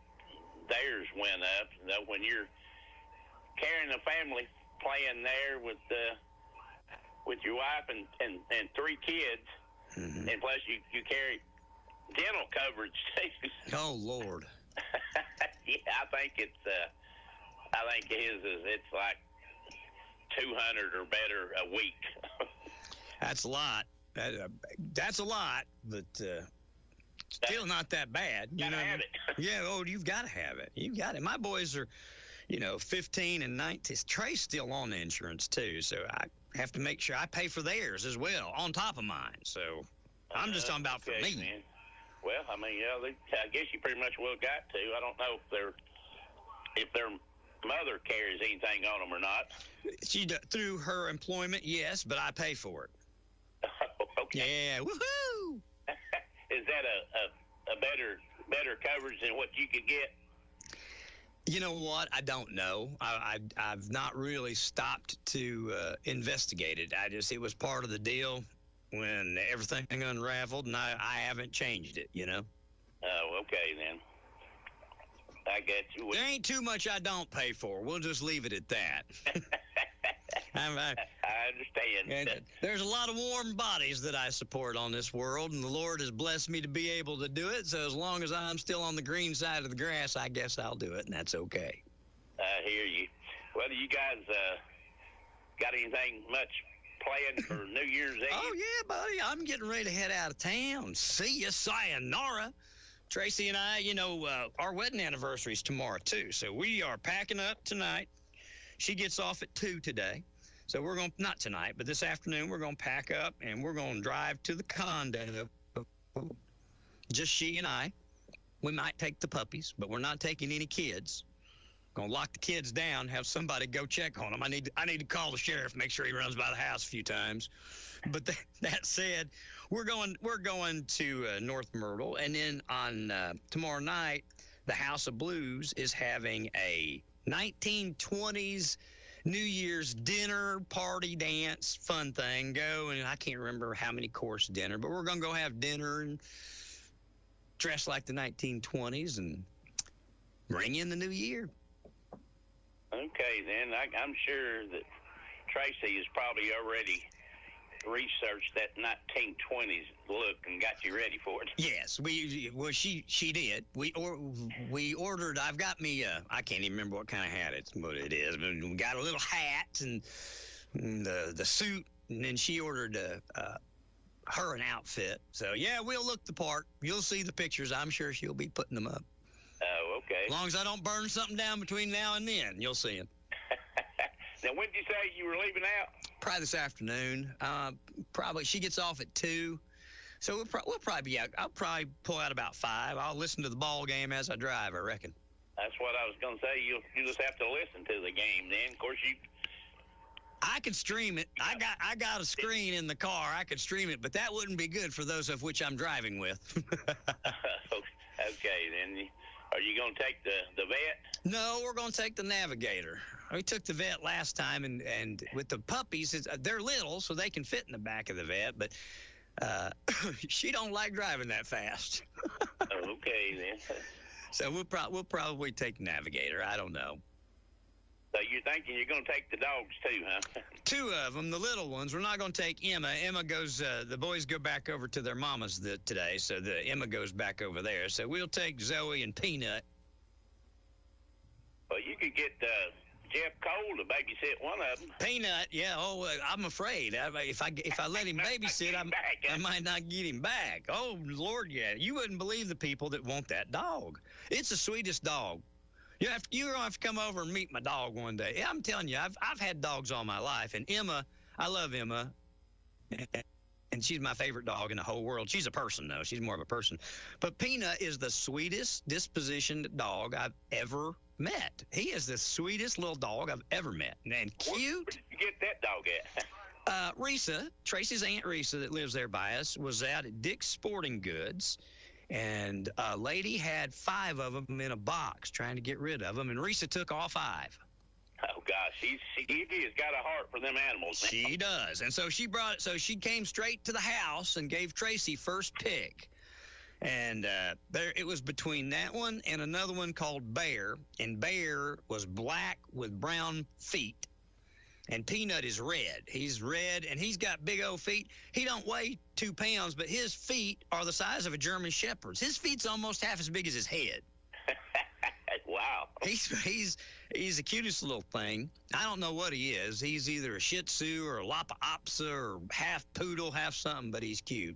theirs went up. You know, when you're carrying a family plan there with your wife and 3 kids, and plus you carry dental coverage too. Oh Lord. Yeah, I think his it's like 200 or better a week. That's a lot. That's a lot, but still not that bad. You know, have it. Yeah. Oh, you've got to have it. You've got it. My boys are, 15 and 19. Trey's still on the insurance too, so I have to make sure I pay for theirs as well on top of mine. So I'm just talking about for me. Man. Well, I mean, I guess you pretty much well got to. I don't know if their mother carries anything on them or not. She through her employment, yes, but I pay for it. Okay. Yeah, woohoo! Is that a better coverage than what you could get? You know what? I don't know. I've not really stopped to investigate it. It was part of the deal when everything unraveled, and I haven't changed it. Oh, okay then. I get you. There ain't too much I don't pay for. We'll just leave it at that. I understand. And there's a lot of warm bodies that I support on this world, and the Lord has blessed me to be able to do it. So as long as I'm still on the green side of the grass, I guess I'll do it, and that's okay. I hear you. Well, do you guys got anything much planned for New Year's Eve? Oh, yeah, buddy. I'm getting ready to head out of town. See ya, sayonara. Tracy and I, our wedding anniversary is tomorrow, too. So we are packing up tonight. She gets off at 2 today. So we're going, not tonight, but this afternoon, we're going to pack up and we're going to drive to the condo. Just she and I. We might take the puppies, but we're not taking any kids. Going to lock the kids down, have somebody go check on them. I need to call the sheriff, make sure he runs by the house a few times. But that said, we're going to North Myrtle, and then on tomorrow night, the House of Blues is having a 1920s New Year's dinner, party, dance, fun thing. Go, and I can't remember how many course dinner, but we're going to go have dinner and dress like the 1920s and bring in the new year. Okay, then. I'm sure that Tracy has probably already researched that 1920s look and got you ready for it. Yes, she did. We ordered. I've got me. I can't even remember what kind of hat it is. But we got a little hat and the suit, and then she ordered her an outfit. So yeah, we'll look the part. You'll see the pictures. I'm sure she'll be putting them up. Oh, okay. As long as I don't burn something down between now and then, you'll see them. Now, when did you say you were leaving out? Probably this afternoon. Probably she gets off at 2, so we'll probably be out. I'll probably pull out about 5. I'll listen to the ball game as I drive, I reckon. That's what I was going to say. You just have to listen to the game then. Of course, I could stream it. I got a screen in the car. I could stream it, but that wouldn't be good for those of which I'm driving with. Okay, then. Are you going to take the vet? No, we're going to take the Navigator. We took the vet last time, and with the puppies, they're little, so they can fit in the back of the vet, but she don't like driving that fast. Okay, then. So we'll probably take Navigator. I don't know. So you're thinking you're going to take the dogs too, huh? 2 of them, the little ones. We're not going to take Emma. Emma goes, the boys go back over to their mamas today, so Emma goes back over there. So we'll take Zoe and Peanut. Well, you could get Jeff Cole to babysit one of them. Peanut, yeah. Oh, I'm afraid. If I let him babysit, I might not get him back. Oh, Lord, yeah. You wouldn't believe the people that want that dog. It's the sweetest dog. You're going to have to come over and meet my dog one day. Yeah, I'm telling you, I've had dogs all my life. And Emma, I love Emma. And she's my favorite dog in the whole world. She's a person, though. She's more of a person. But Peanut is the sweetest dispositioned dog I've ever met. He is the sweetest little dog I've ever met. And cute. Where did you get that dog at? Risa, Tracy's Aunt Risa that lives there by us, was out at Dick's Sporting Goods. And a lady had 5 of them in a box trying to get rid of them, and Risa took all 5. Oh, gosh, she has got a heart for them animals. She does. And so she came straight to the house and gave Tracy first pick. And it was between that one and another one called Bear, and Bear was black with brown feet. And Peanut is red. He's red, and he's got big old feet. He don't weigh 2 pounds, but his feet are the size of a German Shepherd's. His feet's almost half as big as his head. Wow. He's the cutest little thing. I don't know what he is. He's either a Shih Tzu or a Lhasa Apso or half poodle, half something, but he's cute.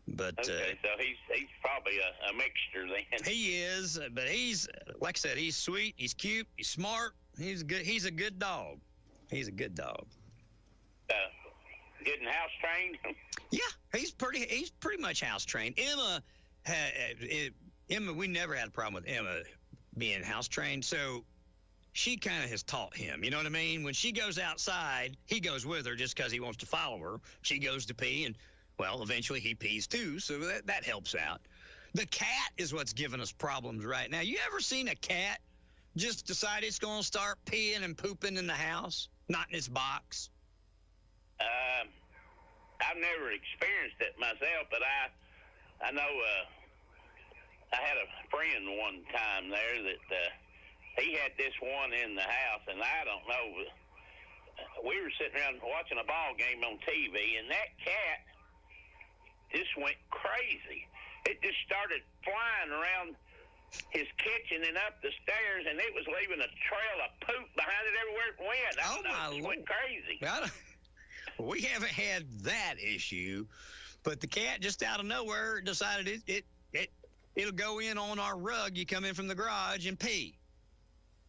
But okay, so he's probably a mixture then. He is, but he's, like I said, he's sweet, he's cute, he's smart, he's a good dog. He's a good dog. Good and house trained? Yeah, he's pretty much house trained. Emma, we never had a problem with Emma being house trained, so she kind of has taught him. You know what I mean? When she goes outside, he goes with her just because he wants to follow her. She goes to pee, and well, eventually he pees too, so that helps out. The cat is what's giving us problems right now. You ever seen a cat just decide it's going to start peeing and pooping in the house? Not in its box. I've never experienced it myself, but I know I had a friend one time there that he had this one in the house, and I don't know. We were sitting around watching a ball game on TV, and that cat just went crazy. It just started flying around his kitchen and up the stairs, and it was leaving a trail of poop behind it everywhere it went. I don't know, it went crazy. We haven't had that issue, but the cat just out of nowhere decided it'll go in on our rug. You come in from the garage and pee.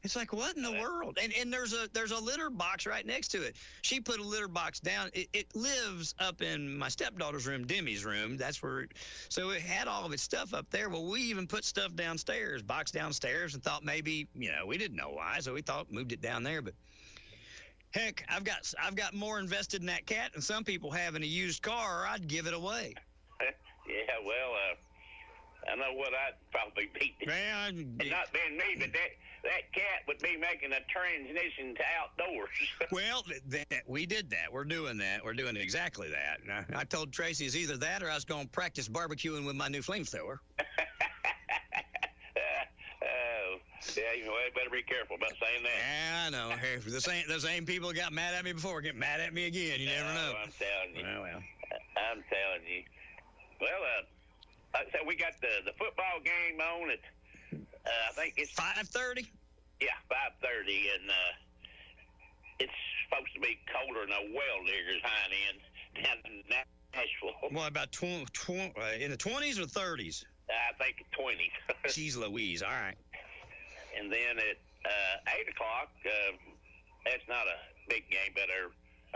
It's like, what in the world? And there's a litter box right next to it. She put a litter box down. It lives up in my stepdaughter's room, Demi's room. That's where so it had all of its stuff up there. Well, we even put stuff downstairs, box downstairs, and thought maybe, we didn't know why, so we thought moved it down there. But heck, I've got more invested in that cat than some people have in a used car, or I'd give it away. Yeah, well, I know what I'd probably be. Well, not being me, but that cat would be making a transition to outdoors. Well, we did that. We're doing that. We're doing exactly that. And I told Tracy it's either that or I was going to practice barbecuing with my new flamethrower. Yeah, you better be careful about saying that. Yeah, I know. Hey, the same people got mad at me before get mad at me again. You never know. I'm telling you. Oh, well. I'm telling you. Well, like I said, we got the football game on at, I think it's 5:30. Yeah, 5:30, and it's supposed to be colder than a well digger's hind end down in Nashville. What about in the 20s or 30s? I think 20s. Jeez Louise. All right. And then at 8 o'clock, that's not a big game, but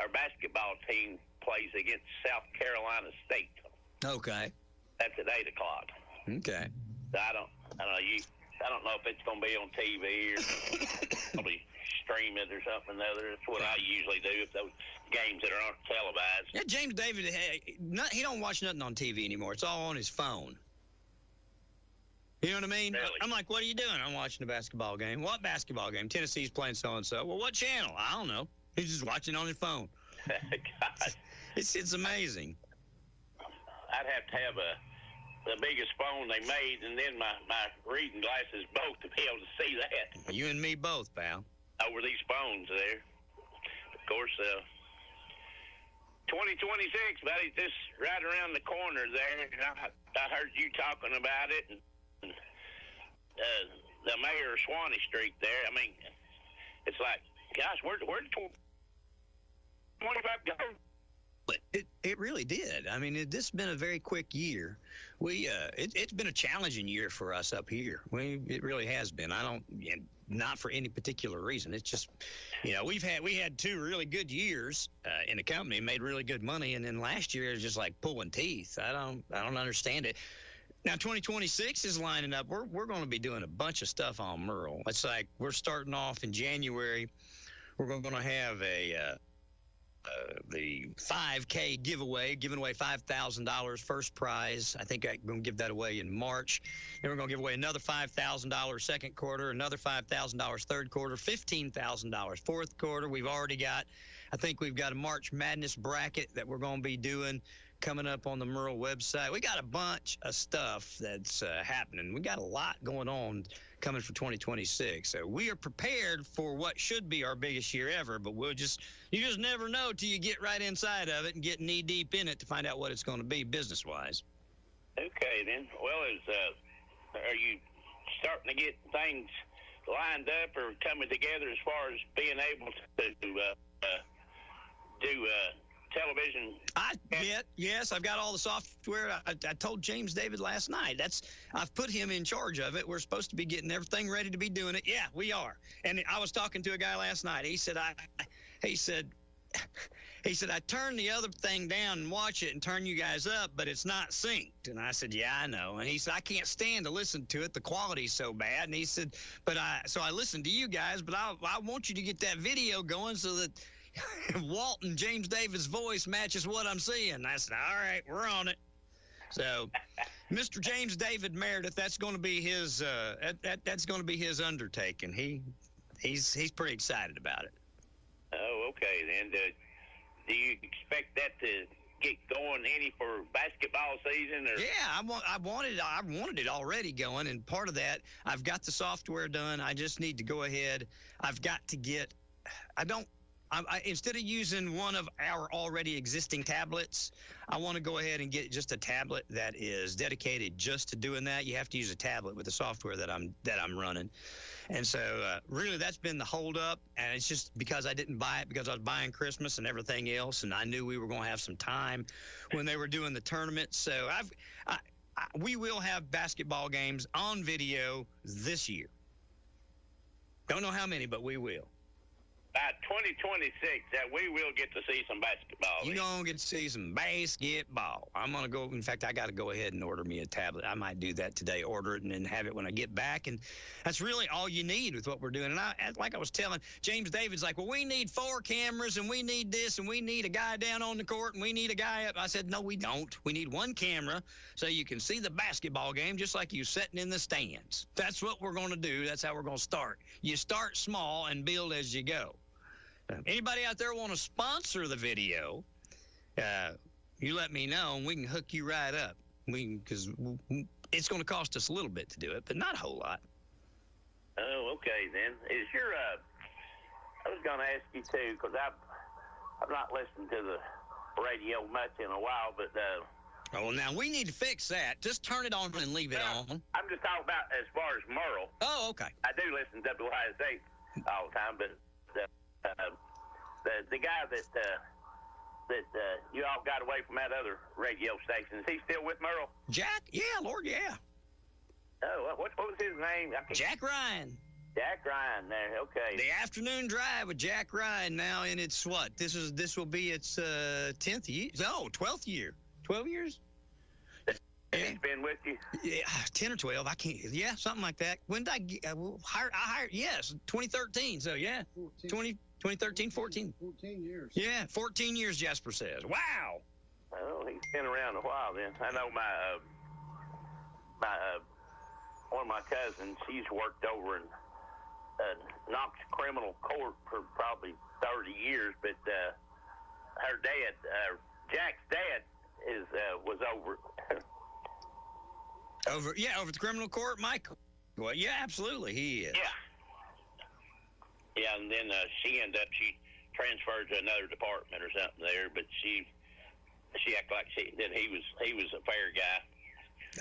our basketball team plays against South Carolina State. Okay. That's at 8 o'clock. Okay. So I don't know if it's going to be on TV or probably stream it or something or other. That's what I usually do if those games that aren't televised. Yeah, James David, he don't watch nothing on TV anymore. It's all on his phone. You know what I mean? Really? I'm like, what are you doing? I'm watching a basketball game. What basketball game? Tennessee's playing so-and-so. Well, what channel? I don't know. He's just watching on his phone. God. It's amazing. I'd have to have the biggest phone they made, and then my reading glasses both to be able to see that. You and me both, pal. Over these phones there. Of course, 2026, buddy, just right around the corner there. I heard you talking about it. And, the mayor of Swanee Street there. I mean, it's like, gosh, where'd 25 go? But it really did. I mean, this has been a very quick year. It's been a challenging year for us up here. It really has been. Not for any particular reason. It's just, we had 2 really good years in the company, made really good money, and then last year it was just like pulling teeth. I don't understand it. Now 2026 is lining up. We're going to be doing a bunch of stuff on Merle. It's like we're starting off in January. We're going to have the 5K giveaway, giving away $5,000 first prize. I think I'm going to give that away in March. Then we're going to give away another $5,000 second quarter, another $5,000 third quarter, $15,000 fourth quarter. We've got a March Madness bracket that we're going to be doing coming up on the Merle website. We got a bunch of stuff that's happening. We got a lot going on coming for 2026. So we are prepared for what should be our biggest year ever, but you just never know till you get right inside of it and get knee deep in it to find out what it's going to be business-wise. Okay, then. Well, are you starting to get things lined up or coming together as far as being able to do television? Yes, I've got all the software. I told James David last night. I've put him in charge of it. We're supposed to be getting everything ready to be doing it. Yeah, we are. And I was talking to a guy last night. He said, I turned the other thing down and watch it and turn you guys up, but it's not synced. And I said, yeah, I know. And he said, I can't stand to listen to it. The quality's so bad. And he said, so I listened to you guys, but I want you to get that video going so that Walt and James David's voice matches what I'm seeing. I said, all right, we're on it. So, Mr. James David Meredith, that's going to be his that's going to be his undertaking. He's pretty excited about it. Oh, okay. Then do you expect that to get going any for basketball season? Or? Yeah, I wanted it already going, and part of that, I've got the software done. I just need to go ahead. I've got to get. Instead of using one of our already existing tablets, I want to go ahead and get just a tablet that is dedicated just to doing that. You have to use a tablet with the software that I'm running. And so really that's been the holdup, and it's just because I didn't buy it because I was buying Christmas and everything else, and I knew we were going to have some time when they were doing the tournament. So we will have basketball games on video this year. Don't know how many, but we will. By 2026, that we will get to see some basketball. You're going to get to see some basketball. I'm going to go. In fact, I got to go ahead and order me a tablet. I might do that today, order it, and then have it when I get back. And that's really all you need with what we're doing. And like I was telling, James David's like, well, we need 4 cameras, and we need this, and we need a guy down on the court, and we need a guy up. I said, no, we don't. We need 1 camera so you can see the basketball game just like you sitting in the stands. That's what we're going to do. That's how we're going to start. You start small and build as you go. Anybody out there want to sponsor the video, you let me know, and we can hook you right up. Because it's going to cost us a little bit to do it, but not a whole lot. Oh, okay, then. Is your, I was going to ask you, too, because I've not listened to the radio much in a while, but... Oh, now, we need to fix that. Just turn it on and leave it on. I'm just talking about as far as Merle. Oh, okay. I do listen to WYSH all the time, but... the guy that you all got away from that other radio station, is he still with Merle? Jack? Yeah, Lord, yeah. Oh, what was his name? Jack Ryan. Jack Ryan there, okay. The Afternoon Drive with Jack Ryan now in its what? This will be its 10th year. Oh, 12th year. 12 years? He's been with you? Yeah, 10 or 12. I can't. Yeah, something like that. When did I hired? Yes, 2013. So, yeah, 2013, 14. 14 years. Yeah, 14 years, Jasper says. Wow. Well, he's been around a while then. I know my one of my cousins, he's worked over in Knox Criminal Court for probably 30 years, but her dad, Jack's dad, was over. Over the criminal court, Michael. Well, yeah, absolutely, he is. Yeah, and then she transferred to another department or something there, but she acted like that he was a fair guy.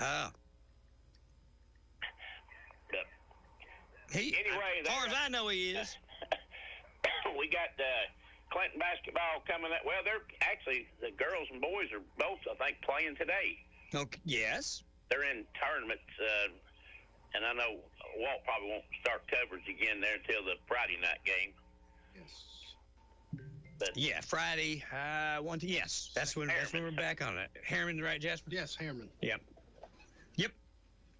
Oh. Anyway, as far as I know, he is. We got Clinton basketball coming up. Well, they're actually, the girls and boys are both, I think, playing today. Okay. Yes. They're in tournaments, and I know Walt probably won't start coverage again there until the Friday night game. Yes. But, yeah, Friday. Yes, that's when we're back on it. Harriman, right, Jasper? Yes, Harriman. Yep.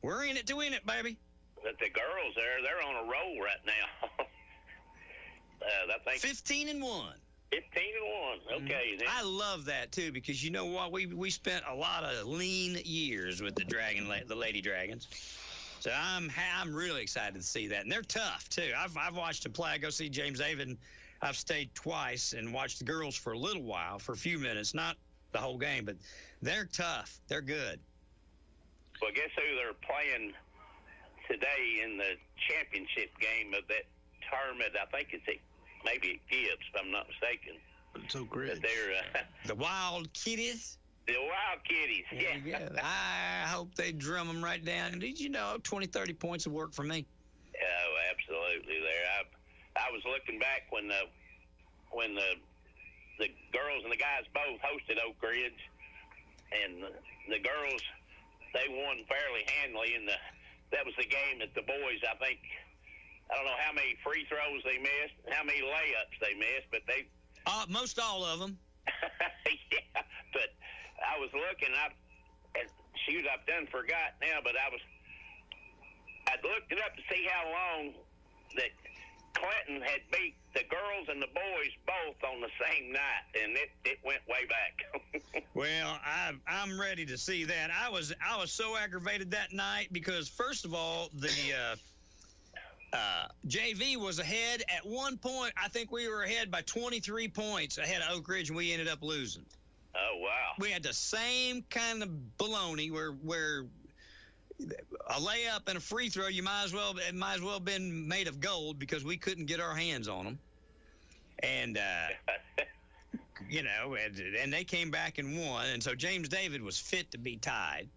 We're in it to win it, baby. But the girls they're on a roll right now. I think 15-1. 15-1. Okay. Then. I love that too, because you know what, we spent a lot of lean years with the Lady Dragons. So I'm really excited to see that, and they're tough too. I've watched them play. I go see James David. I've stayed twice and watched the girls for a little while, for a few minutes, not the whole game, but they're tough. They're good. Well, guess who they're playing today in the championship game of that tournament? I think maybe at Gibbs, if I'm not mistaken. It's Oak Ridge. They're the Wild Kitties. The Wild Kitties. Yeah. I hope they drum them right down. Did you know 20, 30 points of work for me? Oh, absolutely. There, I was looking back when the girls and the guys both hosted Oak Ridge, and the girls, they won fairly handily, and that was the game that the boys, I think, I don't know how many free throws they missed, how many layups they missed, but they... most all of them. Yeah, but I was looking, I've done forgot now, but I'd looked it up to see how long that Clinton had beat the girls and the boys both on the same night, and it went way back. Well, I'm ready to see that. I was so aggravated that night because, first of all, the JV was ahead at one point. I think we were ahead by 23 points ahead of Oak Ridge, and we ended up losing. Oh, wow. We had the same kind of baloney where a layup and a free throw, it might as well have been made of gold because we couldn't get our hands on them. And, and they came back and won. And so James David was fit to be tied.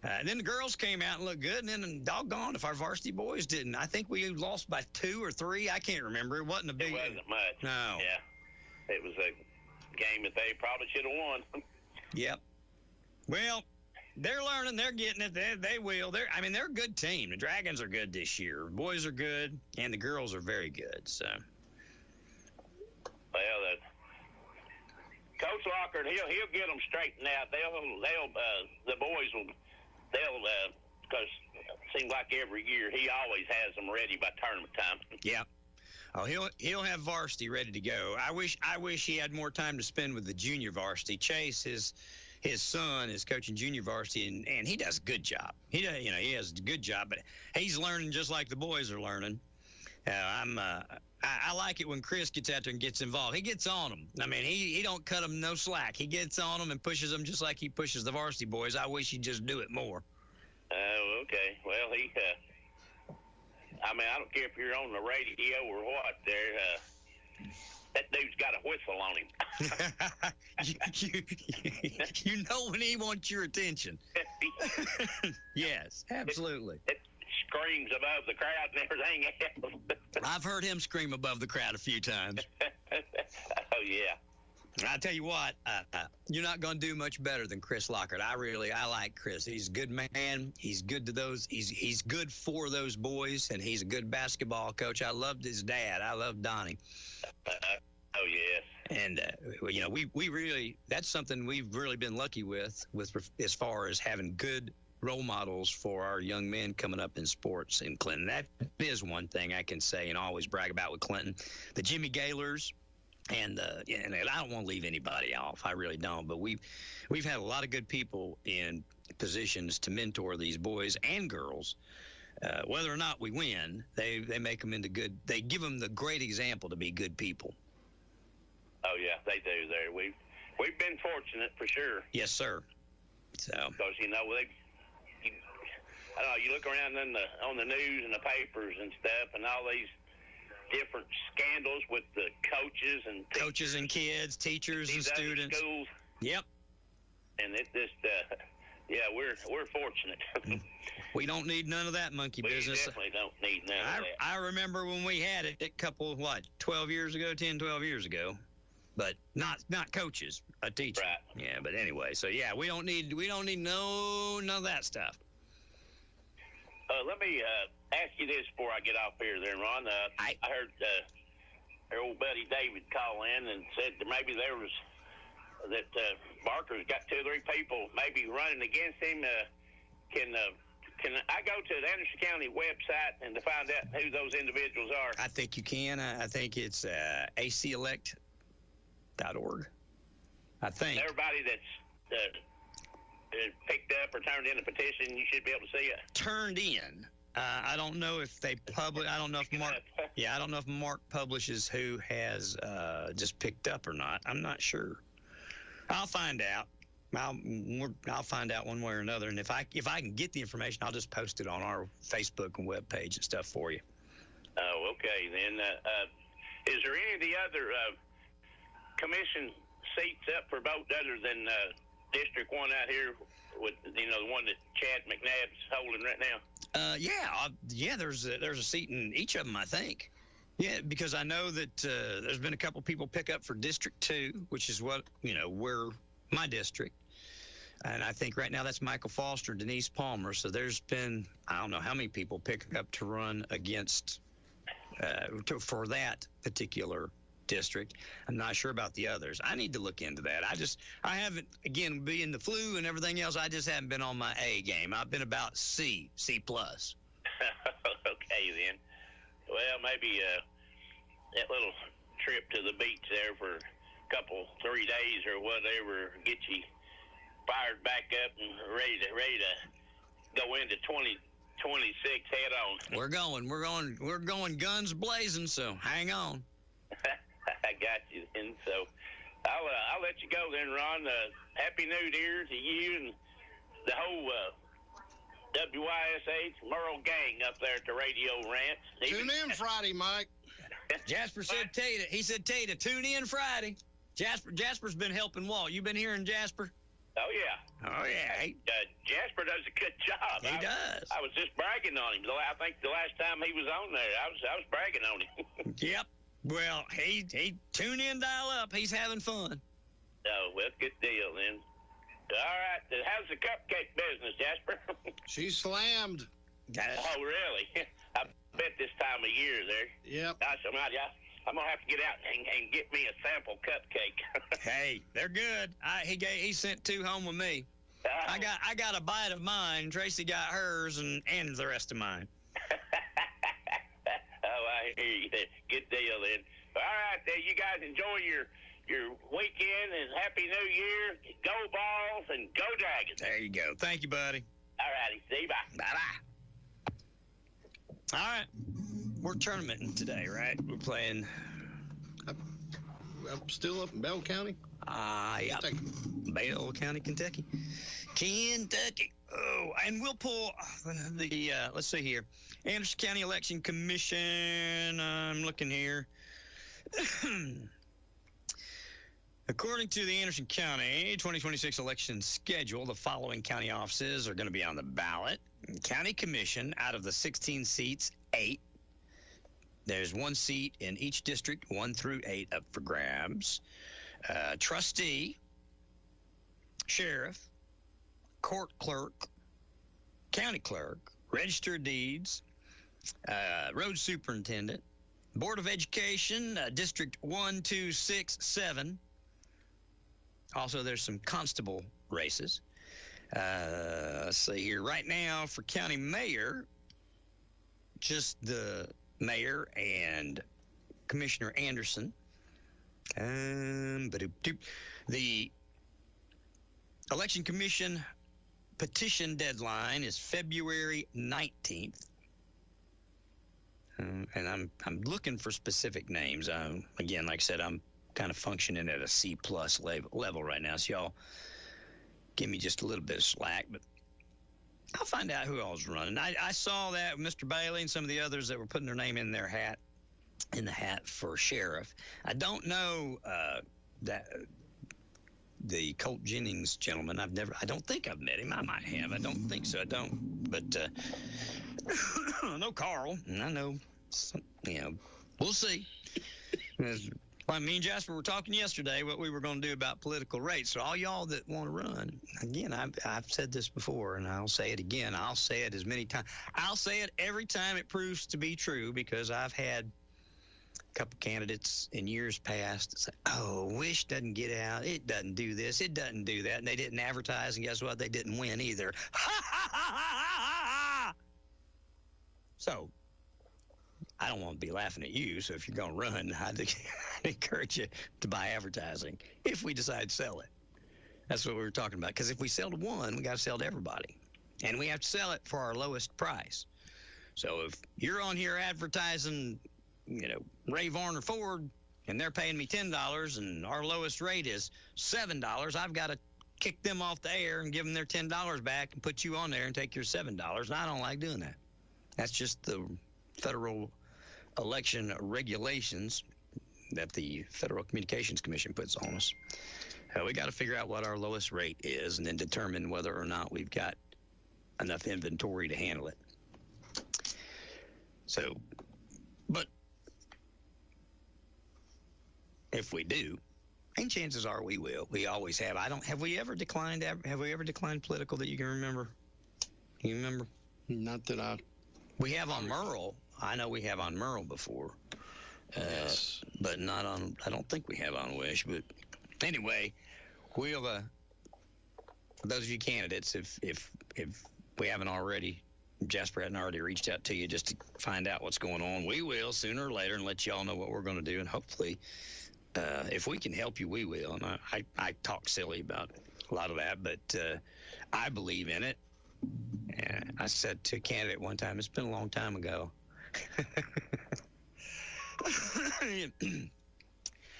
And then the girls came out and looked good. And then, doggone, if our varsity boys didn't. I think we lost by 2 or 3. I can't remember. It wasn't a big. It wasn't much. No. Yeah. It was a game that they probably should have won. Yep. Well, they're learning. They're getting it. They will. They're a good team. The Dragons are good this year. Boys are good, and the girls are very good. So. Well, Coach Lockhart, he'll get them straightened out. The boys will. Because it seems like every year he always has them ready by tournament time. Yeah. Oh, he'll have varsity ready to go. I wish he had more time to spend with the junior varsity. Chase, his son, is coaching junior varsity, and he does a good job. He has a good job, but he's learning just like the boys are learning. I like it when Chris gets out there and gets involved. He gets on them. I mean, he don't cut them no slack. He gets on them and pushes them just like he pushes the varsity boys. I wish he'd just do it more. Oh, okay. Well, I don't care if you're on the radio or what. That dude's got a whistle on him. You know when he wants your attention. Yes, absolutely. It screams above the crowd and everything else. I've heard him scream above the crowd a few times. Oh, yeah. I tell you what, you're not going to do much better than Chris Lockhart. I like Chris. He's a good man. He's good to those. He's good for those boys, and he's a good basketball coach. I loved his dad. I loved Donnie. Oh, yes. And, we really, that's something we've really been lucky with as far as having good role models for our young men coming up in sports in Clinton. That is one thing I can say and always brag about with Clinton. The Jimmy Gaylors, and I don't want to leave anybody off. I really don't. But we've had a lot of good people in positions to mentor these boys and girls whether or not we win, they make them into good. They give them the great example to be good people. Oh yeah, they do. There, we've been fortunate for sure. Yes, sir. So because I don't know, you look around on the news and the papers and stuff, and all these different scandals with the coaches and kids, teachers and students. Schools. Yep. And it just, we're fortunate. We don't need none of that monkey business. We definitely don't need none of that. I remember when we had it a couple, 12 years ago, but not coaches, a teacher. Right. Yeah, but anyway, so yeah, we don't need none of that stuff. Let me ask you this before I get off here there, Ron. I heard our old buddy David call in and said that maybe there was that Barker's got 2 or 3 people maybe running against him. Can I go to the Anderson County website and to find out who those individuals are? I think you can. I think it's acelect.org. I think everybody that's picked up or turned in a petition, you should be able to see it. Turned in. I don't know if they publish. I don't know if Mark. Yeah, I don't know if Mark publishes who has just picked up or not. I'm not sure. I'll find out. I'll find out one way or another, and if I can get the information, I'll just post it on our Facebook and web page and stuff for you. Oh, okay. Then, is there any of the other commission seats up for vote other than District 1 out here with the one that Chad McNabb's holding right now? Yeah. There's a seat in each of them, I think. Yeah, because I know that there's been a couple people pick up for District 2, which is what we're my district. And I think right now that's Michael Foster, Denise Palmer. So there's been, I don't know how many people picking up to run against for that particular district. I'm not sure about the others. I need to look into that. I haven't, again, being the flu and everything else, I just haven't been on my A game. I've been about C+. Okay, then. Well, maybe that little trip to the beach there for a couple, 3 days or whatever, get you fired back up and ready to go into 2026 head on. We're going guns blazing. So hang on. I got you. And so I'll let you go then, Ron. Happy New Year to you and the whole WYSH Merle gang up there at the Radio Ranch. Tune in Friday, Mike. Jasper said Tata. He said Tata, tune in Friday. Jasper's been helping Walt. You been hearing Jasper? Oh, yeah. Oh, yeah. Jasper does a good job. He does. I was just bragging on him. I think the last time he was on there, I was bragging on him. Yep. Well, he tune in, dial up. He's having fun. Oh, well, good deal then. All right. How's the cupcake business, Jasper? She's slammed. Oh, really? I bet this time of year there. Yep. Gosh, I'm going to have to get out and get me a sample cupcake. Hey, they're good. He sent 2 home with me. I got a bite of mine. Tracy got hers and the rest of mine. Oh, I hear you. Good deal then. All right, then you guys enjoy your weekend and Happy New Year. Go Balls and go Dragons. There you go. Thank you, buddy. All righty. See you. Bye. Bye-bye. All right. We're tournamenting today, right? We're playing. I'm still up in Bell County. Yeah. Bell County, Kentucky. Oh, and we'll pull the, let's see here. Anderson County Election Commission. I'm looking here. According to the Anderson County 2026 election schedule, the following county offices are going to be on the ballot. County Commission, out of the 16 seats, 8. There's 1 seat in each district, 1 through 8 up for grabs. Trustee, sheriff, court clerk, county clerk, register of deeds, road superintendent, Board of Education, District 1, 2, 6, 7. Also, there's some constable races. Let's see here. Right now, for county mayor, just the mayor and Commissioner Anderson. The election commission petition deadline is February 19th. and I'm looking for specific names. Again, like I said, I'm kind of functioning at a C+ level right now, so y'all give me just a little bit of slack, but I'll find out who all's running. I saw that Mr. Bailey and some of the others that were putting their name in the hat for sheriff. I don't know that the Colt Jennings gentleman. I don't think I've met him. I might have. I don't think so. I don't. But I know Carl, and I know, we'll see. Well, me and Jasper were talking yesterday what we were going to do about political rates. So all y'all that want to run, again, I've said this before, and I'll say it again. I'll say it as many times. I'll say it every time it proves to be true, because I've had a couple candidates in years past say, oh, WYSH doesn't get out. It doesn't do this. It doesn't do that. And they didn't advertise, and guess what? They didn't win either. So I don't want to be laughing at you, so if you're going to run, I'd encourage you to buy advertising if we decide to sell it. That's what we were talking about, because if we sell to one, we got to sell to everybody, and we have to sell it for our lowest price. So if you're on here advertising, Ray Varner Ford, and they're paying me $10, and our lowest rate is $7, I've got to kick them off the air and give them their $10 back and put you on there and take your $7, and I don't like doing that. That's just the federal election regulations that the Federal Communications Commission puts on us. We got to figure out what our lowest rate is and then determine whether or not we've got enough inventory to handle it. So, but if we do, and chances are we will, we always have. Have we ever declined political that you can remember? You remember? Not that we have on Merle. I know we have on Merle before, yes, but not on. I don't think we have on WYSH. But anyway, we'll. For those of you candidates, if we haven't already, Jasper hadn't already reached out to you just to find out what's going on, we will sooner or later and let y'all know what we're going to do, and hopefully, if we can help you, we will. And I talk silly about a lot of that, but I believe in it. And I said to a candidate one time, it's been a long time ago.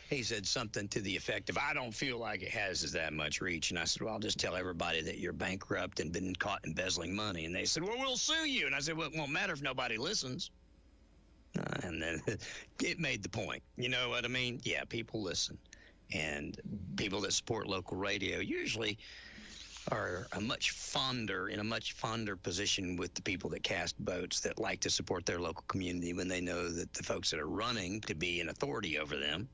He said something to the effect of, I don't feel like it has that much reach. And I said, well, I'll just tell everybody that you're bankrupt and been caught embezzling money. And they said, well, we'll sue you. And I said, well, it won't matter if nobody listens. And then it made the point. You know what I mean? Yeah, people listen. And people that support local radio usually are in a much fonder position with the people that cast votes, that like to support their local community when they know that the folks that are running to be an authority over them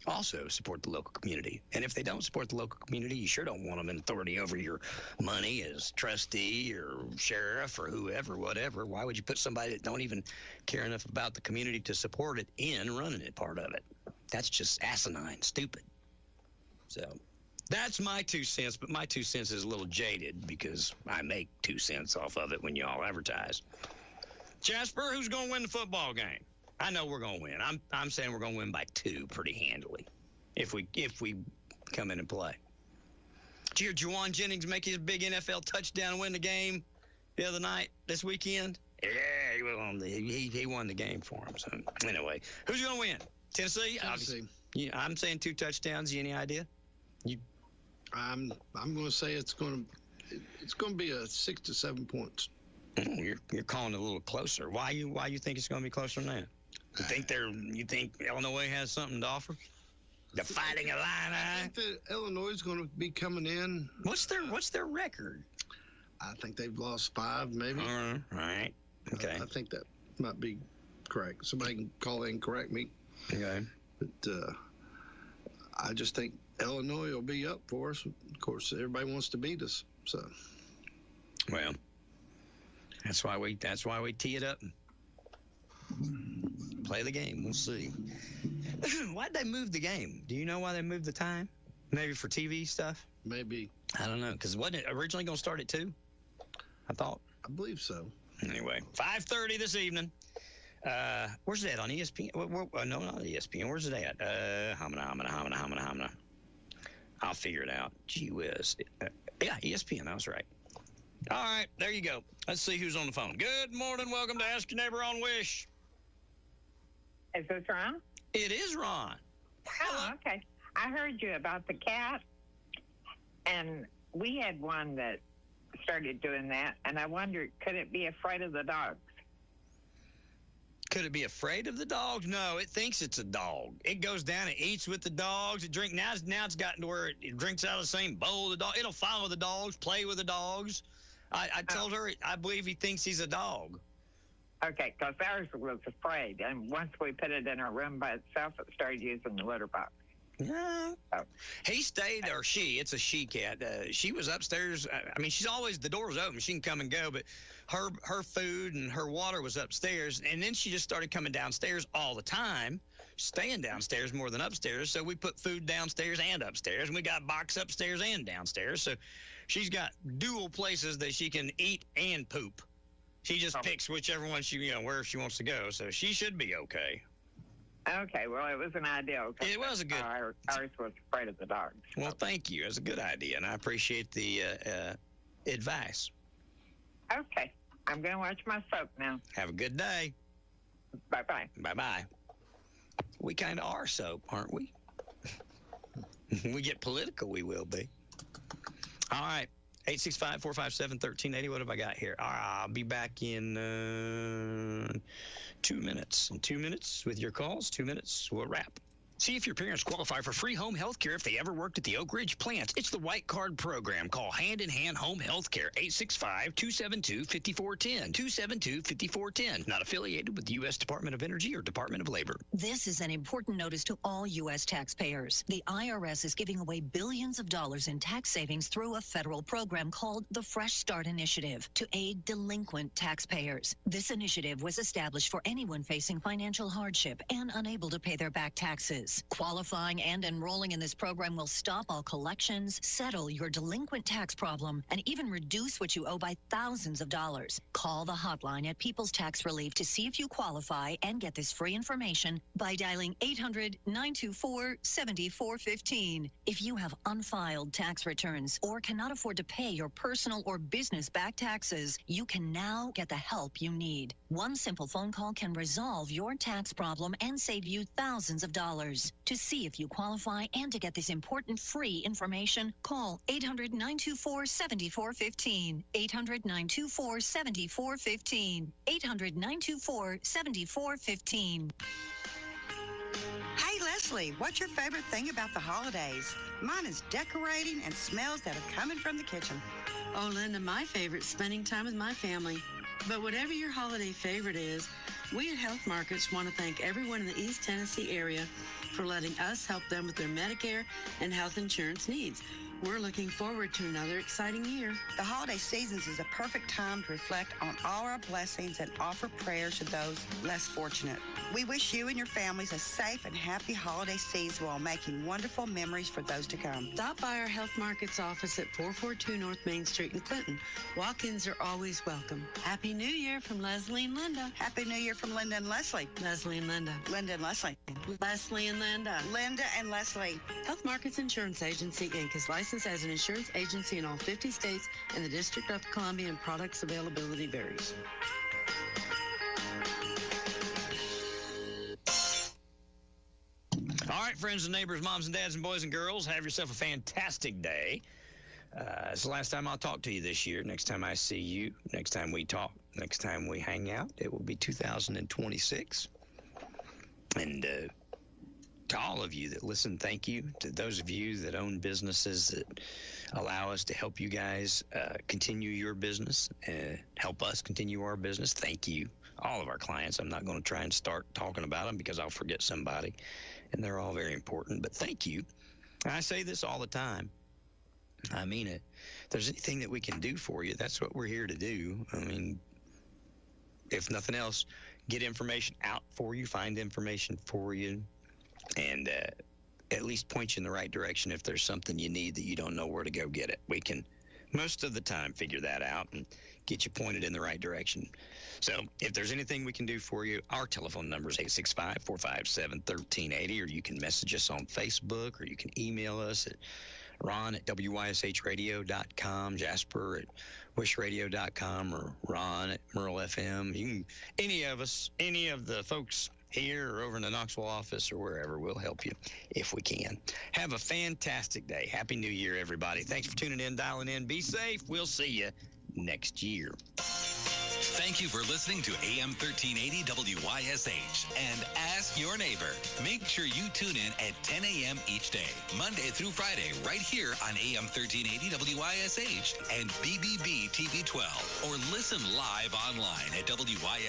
also support the local community. And if they don't support the local community, you sure don't want them in authority over your money as trustee or sheriff or whoever, whatever. Why would you put somebody that don't even care enough about the community to support it in running it part of it? That's just asinine, stupid. So that's my 2 cents, but my 2 cents is a little jaded because I make 2 cents off of it when y'all advertise. Jasper, who's going to win the football game? I know we're going to win. I'm saying we're going to win by 2 pretty handily if we come in and play. Did you hear Juwan Jennings make his big NFL touchdown and win the game the other night, this weekend? Yeah, he won the game for him. So anyway, who's going to win? Tennessee? Yeah, I'm saying 2 touchdowns. You any idea? I'm going to say it's going to be a 6 to 7 points. You're calling it a little closer. Why you think it's going to be closer than that? You think Illinois has something to offer? The Fighting Illini? I think that Illinois is going to be coming in. What's their record? I think they've lost 5, maybe. All right. Okay. I think that might be correct. Somebody can call in and correct me. Okay. But I just think Illinois will be up for us. Of course, everybody wants to beat us. So. Well, that's why we tee it up and play the game. We'll see. Why'd they move the game? Do you know why they moved the time? Maybe for TV stuff? Maybe. I don't know, because wasn't it originally going to start at 2? I thought. I believe so. Anyway, 5:30 this evening. Where's it at? On ESPN? No, not ESPN. Where's it at? Hamina. I'll figure it out. Gee whiz. Yeah, ESPN. I was right. All right, there you go. Let's see who's on the phone. Good morning. Welcome to Ask Your Neighbor on WYSH. Is this Ron? It is Ron. Oh, okay. I heard you about the cat, and we had one that started doing that, and I wondered, could it be afraid of the dogs? Could it be afraid of the dogs? No, it thinks it's a dog. It goes down and eats with the dogs. It drink now it's gotten to where it drinks out of the same bowl. The dog. It'll follow the dogs, play with the dogs. I told her I believe he thinks he's a dog. Okay, because ours was afraid, and once we put it in our room by itself, it started using the litter box. Yeah. He stayed, or she, it's a she cat. She was upstairs. I mean, she's always, the door was open. She can come and go, but her food and her water was upstairs. And then she just started coming downstairs all the time, staying downstairs more than upstairs. So we put food downstairs and upstairs, and we got box upstairs and downstairs. So she's got dual places that she can eat and poop. She just picks whichever one where she wants to go. So she should be okay. Okay, well, it was an idea. Okay. It was a good. Ours was afraid of the dogs. Well, thank you. It was a good idea, and I appreciate the advice. Okay, I'm going to watch my soap now. Have a good day. Bye-bye. Bye-bye. We kind of are soap, aren't we? We get political, we will be. All right. 865-457-1380. What have I got here? All right, I'll be back in 2 minutes. In 2 minutes with your calls. 2 minutes, we'll wrap. See if your parents qualify for free home health care if they ever worked at the Oak Ridge plant. It's the White Card program. Call Hand in Hand Home Health Care, 865-272-5410. 272-5410. Not affiliated with the U.S. Department of Energy or Department of Labor. This is an important notice to all U.S. taxpayers. The IRS is giving away billions of dollars in tax savings through a federal program called the Fresh Start Initiative to aid delinquent taxpayers. This initiative was established for anyone facing financial hardship and unable to pay their back taxes. Qualifying and enrolling in this program will stop all collections, settle your delinquent tax problem, and even reduce what you owe by thousands of dollars. Call the hotline at People's Tax Relief to see if you qualify and get this free information by dialing 800-924-7415. If you have unfiled tax returns or cannot afford to pay your personal or business back taxes, you can now get the help you need. One simple phone call can resolve your tax problem and save you thousands of dollars. To see if you qualify and to get this important free information, call 800-924-7415. 800-924-7415. 800-924-7415. Hey, Leslie, what's your favorite thing about the holidays? Mine is decorating and smells that are coming from the kitchen. Oh, Linda, my favorite's spending time with my family. But whatever your holiday favorite is, we at Health Markets want to thank everyone in the East Tennessee area for letting us help them with their Medicare and health insurance needs. We're looking forward to another exciting year. The holiday seasons is a perfect time to reflect on all our blessings and offer prayers to those less fortunate. We wish you and your families a safe and happy holiday season while making wonderful memories for those to come. Stop by our Health Markets office at 442 North Main Street in Clinton. Walk-ins are always welcome. Happy New Year from Leslie and Linda. Happy New Year from Linda and Leslie. Leslie and Linda. Linda and Leslie. Leslie and Linda. Linda and Leslie. Health Markets Insurance Agency, Inc. is licensed as an insurance agency in all 50 states and the District of Columbia, and products availability varies. All right, friends and neighbors, moms and dads and boys and girls, have yourself a fantastic day. It's the last time I'll talk to you this year. Next time I see you, next time we talk, next time we hang out, it will be 2026. And to all of you that listen, thank you. To those of you that own businesses that allow us to help you guys continue your business, help us continue our business, thank you. All of our clients, I'm not going to try and start talking about them because I'll forget somebody, and they're all very important, but thank you. I say this all the time. I mean it. If there's anything that we can do for you, that's what we're here to do. I mean, if nothing else, get information out for you, find information for you, and at least point you in the right direction if there's something you need that you don't know where to go get it. We can, most of the time, figure that out and get you pointed in the right direction. So if there's anything we can do for you, our telephone number is 865-457-1380, or you can message us on Facebook, or you can email us at ron@wysHradio.com, Jasper at wishradio.com, or Ron at Merle FM. You can, any of us, any of the folks here or over in the Knoxville office or wherever. We'll help you if we can. Have a fantastic day. Happy New Year, everybody. Thanks for tuning in, dialing in. Be safe. We'll see you next year. Thank you for listening to AM 1380 WYSH and Ask Your Neighbor. Make sure you tune in at 10 a.m. each day, Monday through Friday, right here on AM 1380 WYSH and BBB TV 12, or listen live online at WYSH.